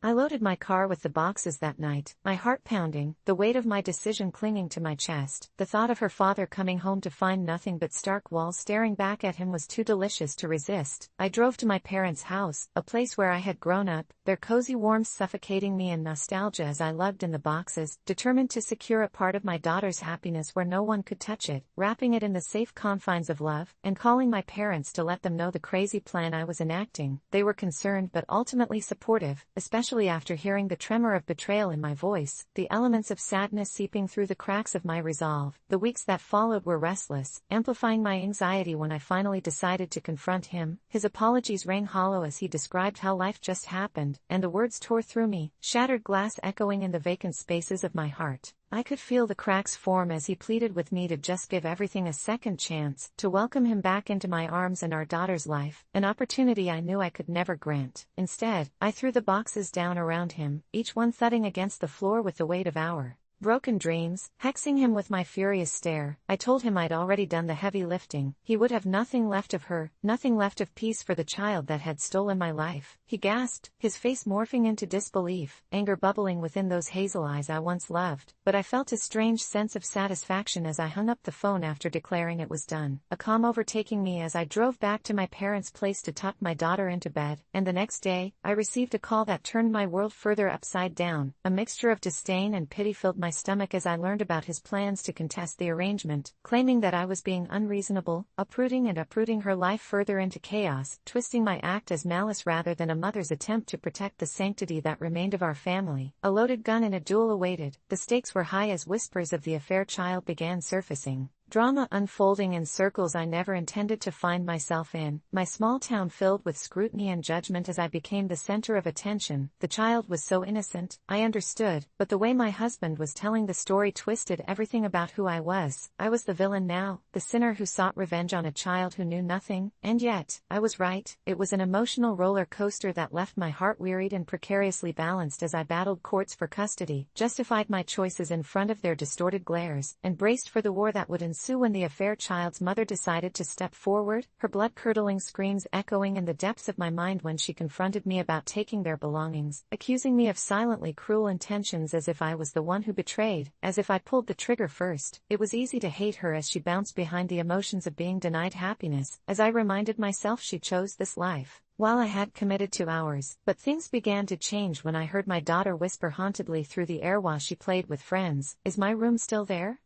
[SPEAKER 1] I loaded my car with the boxes that night, my heart pounding, the weight of my decision clinging to my chest. The thought of her father coming home to find nothing but stark walls staring back at him was too delicious to resist. I drove to my parents' house, a place where I had grown up, their cozy warmth suffocating me in nostalgia as I lugged in the boxes, determined to secure a part of my daughter's happiness where no one could touch it, wrapping it in the safe confines of love, and calling my parents to let them know the crazy plan I was enacting. They were concerned but ultimately supportive, especially after hearing the tremor of betrayal in my voice, the elements of sadness seeping through the cracks of my resolve. The weeks that followed were restless, amplifying my anxiety when I finally decided to confront him. His apologies rang hollow as he described how life just happened, and the words tore through me, shattered glass echoing in the vacant spaces of my heart. I could feel the cracks form as he pleaded with me to just give everything a second chance, to welcome him back into my arms and our daughter's life, an opportunity I knew I could never grant. Instead, I threw the boxes down around him, each one thudding against the floor with the weight of our broken dreams, hexing him with my furious stare. I told him I'd already done the heavy lifting. He would have nothing left of her, nothing left of peace for the child that had stolen my life. he gasped, his face morphing into disbelief, anger bubbling within those hazel eyes I once loved, but I felt a strange sense of satisfaction as I hung up the phone after declaring it was done, a calm overtaking me as I drove back to my parents' place to tuck my daughter into bed, and the next day, I received a call that turned my world further upside down. A mixture of disdain and pity filled my stomach as I learned about his plans to contest the arrangement, claiming that I was being unreasonable, uprooting her life further into chaos, twisting my act as malice rather than a mother's attempt to protect the sanctity that remained of our family. A loaded gun and a duel awaited. The stakes were high as whispers of the affair child began surfacing. Drama unfolding in circles I never intended to find myself in, my small town filled with scrutiny and judgment as I became the center of attention. The child was so innocent, I understood, but the way my husband was telling the story twisted everything about who I was. I was the villain now, the sinner who sought revenge on a child who knew nothing, and yet, I was right. It was an emotional roller coaster that left my heart wearied and precariously balanced as I battled courts for custody, justified my choices in front of their distorted glares, and braced for the war that would ensue when the affair child's mother decided to step forward, her blood-curdling screams echoing in the depths of my mind when she confronted me about taking their belongings, accusing me of silently cruel intentions as if I was the one who betrayed, as if I pulled the trigger first. It was easy to hate her as she bounced behind the emotions of being denied happiness, as I reminded myself she chose this life, while I had committed to ours. But things began to change when I heard my daughter whisper hauntedly through the air while she played with friends, "Is my room still there?"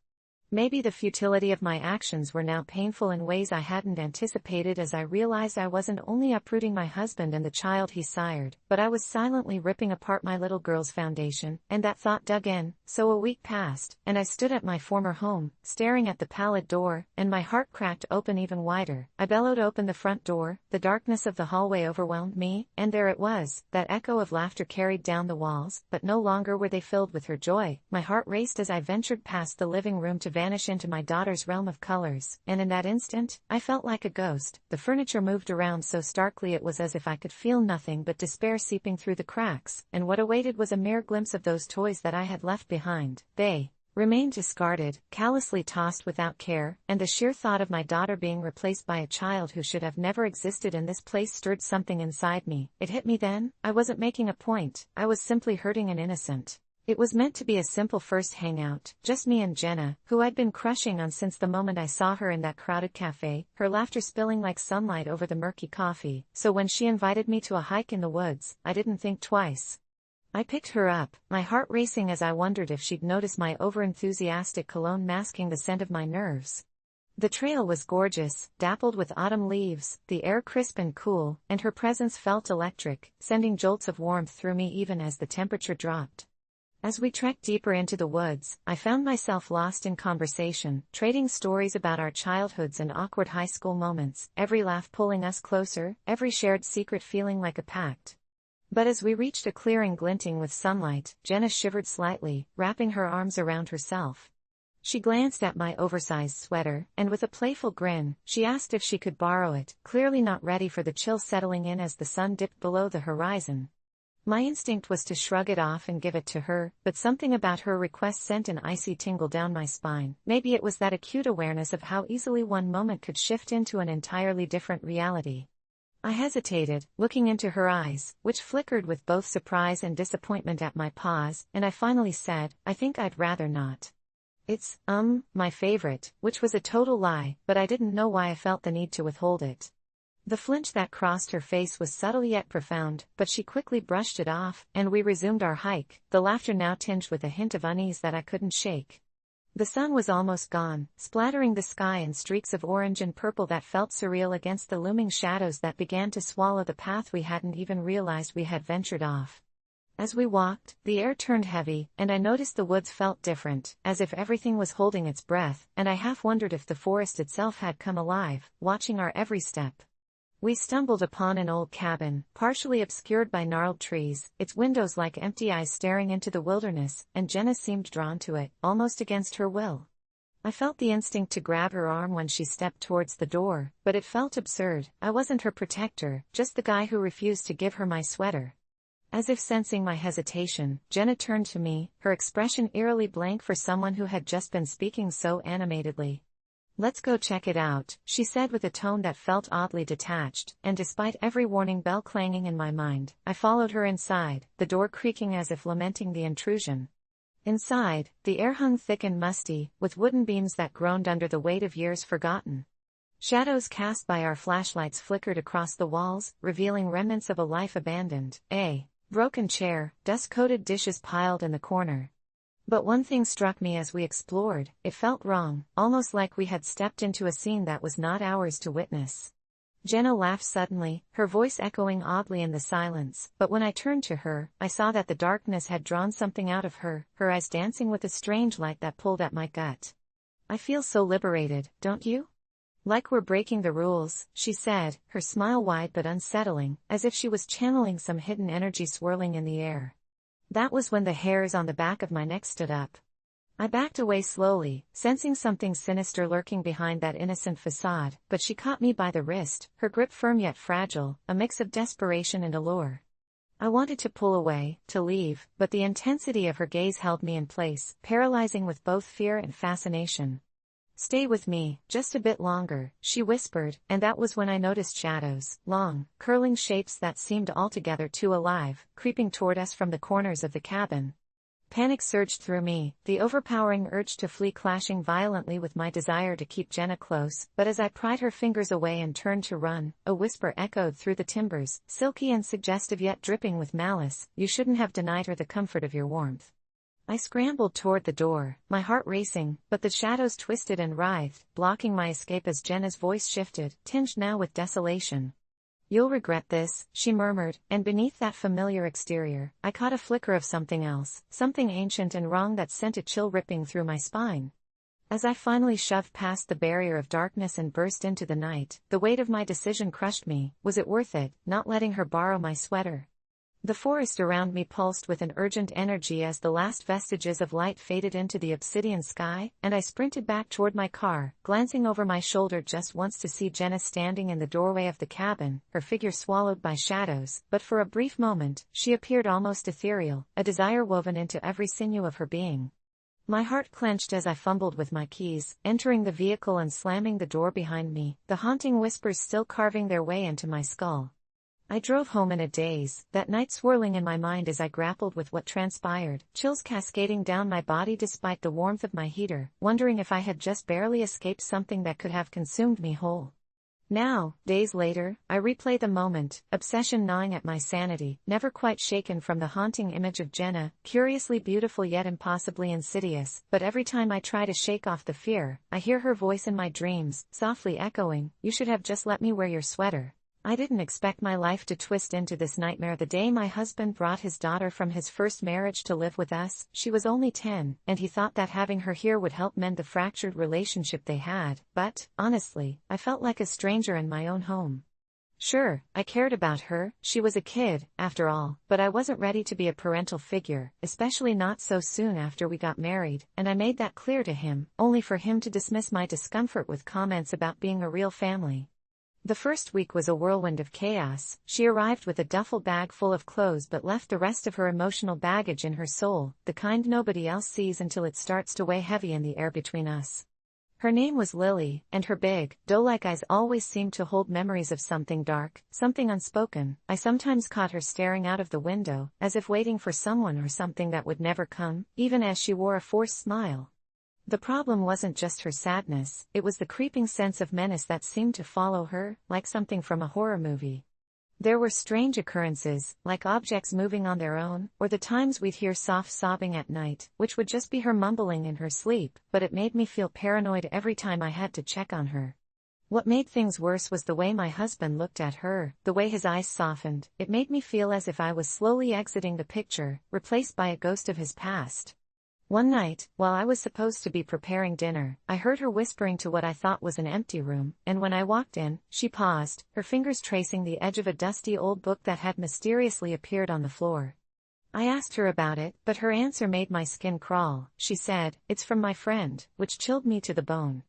[SPEAKER 1] Maybe the futility of my actions were now painful in ways I hadn't anticipated as I realized I wasn't only uprooting my husband and the child he sired, but I was silently ripping apart my little girl's foundation, and that thought dug in. So a week passed, and I stood at my former home, staring at the pallid door, and my heart cracked open even wider. I bellowed open the front door, the darkness of the hallway overwhelmed me, and there it was, that echo of laughter carried down the walls, but no longer were they filled with her joy. My heart raced as I ventured past the living room to vanish into my daughter's realm of colors, and in that instant, I felt like a ghost. The furniture moved around so starkly it was as if I could feel nothing but despair seeping through the cracks, and what awaited was a mere glimpse of those toys that I had left behind. They remained discarded, callously tossed without care, and the sheer thought of my daughter being replaced by a child who should have never existed in this place stirred something inside me. It hit me then, I wasn't making a point, I was simply hurting an innocent. It was meant to be a simple first hangout, just me and Jenna, who I'd been crushing on since the moment I saw her in that crowded cafe, her laughter spilling like sunlight over the murky coffee. So when she invited me to a hike in the woods, I didn't think twice. I picked her up, my heart racing as I wondered if she'd notice my overenthusiastic cologne masking the scent of my nerves. The trail was gorgeous, dappled with autumn leaves, the air crisp and cool, and her presence felt electric, sending jolts of warmth through me even as the temperature dropped. As we trekked deeper into the woods, I found myself lost in conversation, trading stories about our childhoods and awkward high school moments, every laugh pulling us closer, every shared secret feeling like a pact. But as we reached a clearing glinting with sunlight, Jenna shivered slightly, wrapping her arms around herself. She glanced at my oversized sweater, and with a playful grin, she asked if she could borrow it, clearly not ready for the chill settling in as the sun dipped below the horizon. My instinct was to shrug it off and give it to her, but something about her request sent an icy tingle down my spine. Maybe it was that acute awareness of how easily one moment could shift into an entirely different reality. I hesitated, looking into her eyes, which flickered with both surprise and disappointment at my pause, and I finally said, "I think I'd rather not." It's, my favorite, which was a total lie, but I didn't know why I felt the need to withhold it. The flinch that crossed her face was subtle yet profound, but she quickly brushed it off, and we resumed our hike, the laughter now tinged with a hint of unease that I couldn't shake. The sun was almost gone, splattering the sky in streaks of orange and purple that felt surreal against the looming shadows that began to swallow the path we hadn't even realized we had ventured off. As we walked, the air turned heavy, and I noticed the woods felt different, as if everything was holding its breath, and I half wondered if the forest itself had come alive, watching our every step. We stumbled upon an old cabin, partially obscured by gnarled trees, its windows like empty eyes staring into the wilderness, and Jenna seemed drawn to it, almost against her will. I felt the instinct to grab her arm when she stepped towards the door, but it felt absurd. I wasn't her protector, just the guy who refused to give her my sweater. As if sensing my hesitation, Jenna turned to me, her expression eerily blank for someone who had just been speaking so animatedly. "Let's go check it out," she said with a tone that felt oddly detached, and despite every warning bell clanging in my mind, I followed her inside, the door creaking as if lamenting the intrusion. Inside, the air hung thick and musty, with wooden beams that groaned under the weight of years forgotten. Shadows cast by our flashlights flickered across the walls, revealing remnants of a life abandoned, a broken chair, dust-coated dishes piled in the corner. But one thing struck me as we explored: it felt wrong, almost like we had stepped into a scene that was not ours to witness. Jenna laughed suddenly, her voice echoing oddly in the silence, but when I turned to her, I saw that the darkness had drawn something out of her, her eyes dancing with a strange light that pulled at my gut. "I feel so liberated, don't you?" "Like we're breaking the rules," she said, her smile wide but unsettling, as if she was channeling some hidden energy swirling in the air. That was when the hairs on the back of my neck stood up. I backed away slowly, sensing something sinister lurking behind that innocent facade, but she caught me by the wrist, her grip firm yet fragile, a mix of desperation and allure. I wanted to pull away, to leave, but the intensity of her gaze held me in place, paralyzing with both fear and fascination. "Stay with me, just a bit longer," she whispered, and that was when I noticed shadows, long, curling shapes that seemed altogether too alive, creeping toward us from the corners of the cabin. Panic surged through me, the overpowering urge to flee clashing violently with my desire to keep Jenna close, but as I pried her fingers away and turned to run, a whisper echoed through the timbers, silky and suggestive yet dripping with malice: "You shouldn't have denied her the comfort of your warmth." I scrambled toward the door, my heart racing, but the shadows twisted and writhed, blocking my escape as Jenna's voice shifted, tinged now with desolation. "You'll regret this," she murmured, and beneath that familiar exterior, I caught a flicker of something else, something ancient and wrong that sent a chill ripping through my spine. As I finally shoved past the barrier of darkness and burst into the night, the weight of my decision crushed me. Was it worth it, not letting her borrow my sweater? The forest around me pulsed with an urgent energy as the last vestiges of light faded into the obsidian sky, and I sprinted back toward my car, glancing over my shoulder just once to see Jenna standing in the doorway of the cabin, her figure swallowed by shadows, but for a brief moment, she appeared almost ethereal, a desire woven into every sinew of her being. My heart clenched as I fumbled with my keys, entering the vehicle and slamming the door behind me, the haunting whispers still carving their way into my skull. I drove home in a daze, that night swirling in my mind as I grappled with what transpired, chills cascading down my body despite the warmth of my heater, wondering if I had just barely escaped something that could have consumed me whole. Now, days later, I replay the moment, obsession gnawing at my sanity, never quite shaken from the haunting image of Jenna, curiously beautiful yet impossibly insidious, but every time I try to shake off the fear, I hear her voice in my dreams, softly echoing, "You should have just let me wear your sweater." I didn't expect my life to twist into this nightmare the day my husband brought his daughter from his first marriage to live with us. She was only 10, and he thought that having her here would help mend the fractured relationship they had, but, honestly, I felt like a stranger in my own home. Sure, I cared about her, she was a kid, after all, but I wasn't ready to be a parental figure, especially not so soon after we got married, and I made that clear to him, only for him to dismiss my discomfort with comments about being a real family. The first week was a whirlwind of chaos. She arrived with a duffel bag full of clothes but left the rest of her emotional baggage in her soul, the kind nobody else sees until it starts to weigh heavy in the air between us. Her name was Lily, and her big, doe-like eyes always seemed to hold memories of something dark, something unspoken. I sometimes caught her staring out of the window, as if waiting for someone or something that would never come, even as she wore a forced smile. The problem wasn't just her sadness, it was the creeping sense of menace that seemed to follow her, like something from a horror movie. There were strange occurrences, like objects moving on their own, or the times we'd hear soft sobbing at night, which would just be her mumbling in her sleep, but it made me feel paranoid every time I had to check on her. What made things worse was the way my husband looked at her, the way his eyes softened. It made me feel as if I was slowly exiting the picture, replaced by a ghost of his past. One night, while I was supposed to be preparing dinner, I heard her whispering to what I thought was an empty room, and when I walked in, she paused, her fingers tracing the edge of a dusty old book that had mysteriously appeared on the floor. I asked her about it, but her answer made my skin crawl. She said, "It's from my friend," which chilled me to the bone.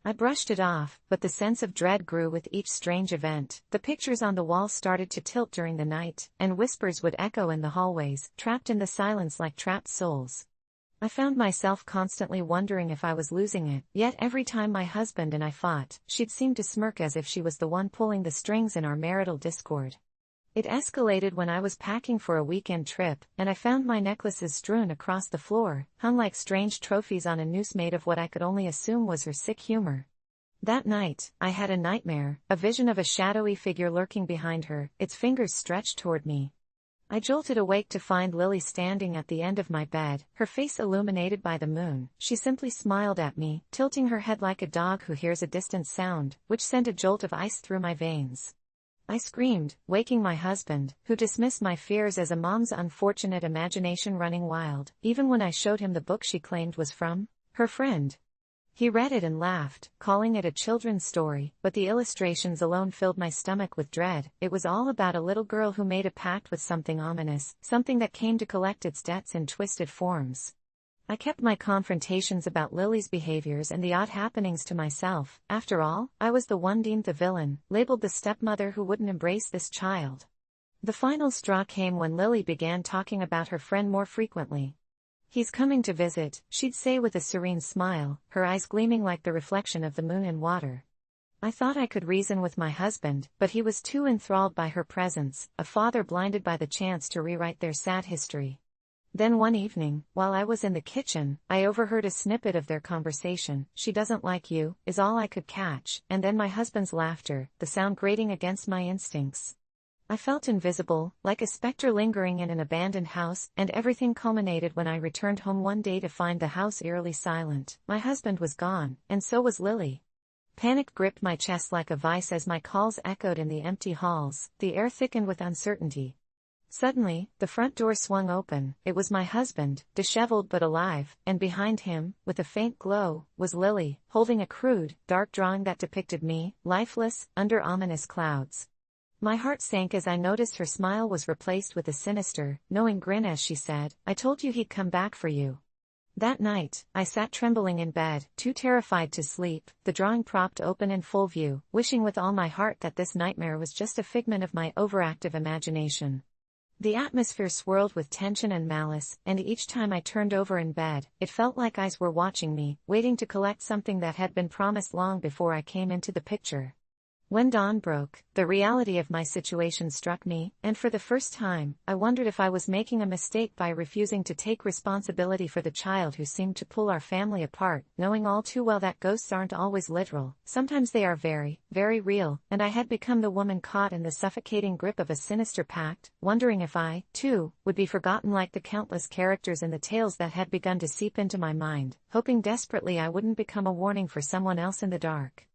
[SPEAKER 1] I brushed it off, but the sense of dread grew with each strange event. The pictures on the wall started to tilt during the night, and whispers would echo in the hallways, trapped in the silence like trapped souls. I found myself constantly wondering if I was losing it, yet every time my husband and I fought, she'd seem to smirk as if she was the one pulling the strings in our marital discord. It escalated when I was packing for a weekend trip, and I found my necklaces strewn across the floor, hung like strange trophies on a noose made of what I could only assume was her sick humor. That night, I had a nightmare, a vision of a shadowy figure lurking behind her, its fingers stretched toward me. I jolted awake to find Lily standing at the end of my bed, her face illuminated by the moon. She simply smiled at me, tilting her head like a dog who hears a distant sound, which sent a jolt of ice through my veins. I screamed, waking my husband, who dismissed my fears as a mom's unfortunate imagination running wild, even when I showed him the book she claimed was from her friend. He read it and laughed, calling it a children's story, but the illustrations alone filled my stomach with dread. It was all about a little girl who made a pact with something ominous, something that came to collect its debts in twisted forms. I kept my confrontations about Lily's behaviors and the odd happenings to myself. After all, I was the one deemed the villain, labeled the stepmother who wouldn't embrace this child. The final straw came when Lily began talking about her friend more frequently. "He's coming to visit," she'd say with a serene smile, her eyes gleaming like the reflection of the moon in water. I thought I could reason with my husband, but he was too enthralled by her presence, a father blinded by the chance to rewrite their sad history. Then one evening, while I was in the kitchen, I overheard a snippet of their conversation. "She doesn't like you," is all I could catch, and then my husband's laughter, the sound grating against my instincts. I felt invisible, like a specter lingering in an abandoned house, and everything culminated when I returned home one day to find the house eerily silent. My husband was gone, and so was Lily. Panic gripped my chest like a vice as my calls echoed in the empty halls, the air thickened with uncertainty. Suddenly, the front door swung open. It was my husband, disheveled but alive, and behind him, with a faint glow, was Lily, holding a crude, dark drawing that depicted me, lifeless, under ominous clouds. My heart sank as I noticed her smile was replaced with a sinister, knowing grin as she said, "I told you he'd come back for you." That night, I sat trembling in bed, too terrified to sleep, the drawing propped open in full view, wishing with all my heart that this nightmare was just a figment of my overactive imagination. The atmosphere swirled with tension and malice, and each time I turned over in bed, it felt like eyes were watching me, waiting to collect something that had been promised long before I came into the picture. When dawn broke, the reality of my situation struck me, and for the first time, I wondered if I was making a mistake by refusing to take responsibility for the child who seemed to pull our family apart, knowing all too well that ghosts aren't always literal. Sometimes they are very, very real, and I had become the woman caught in the suffocating grip of a sinister pact, wondering if I, too, would be forgotten like the countless characters in the tales that had begun to seep into my mind, hoping desperately I wouldn't become a warning for someone else in the dark.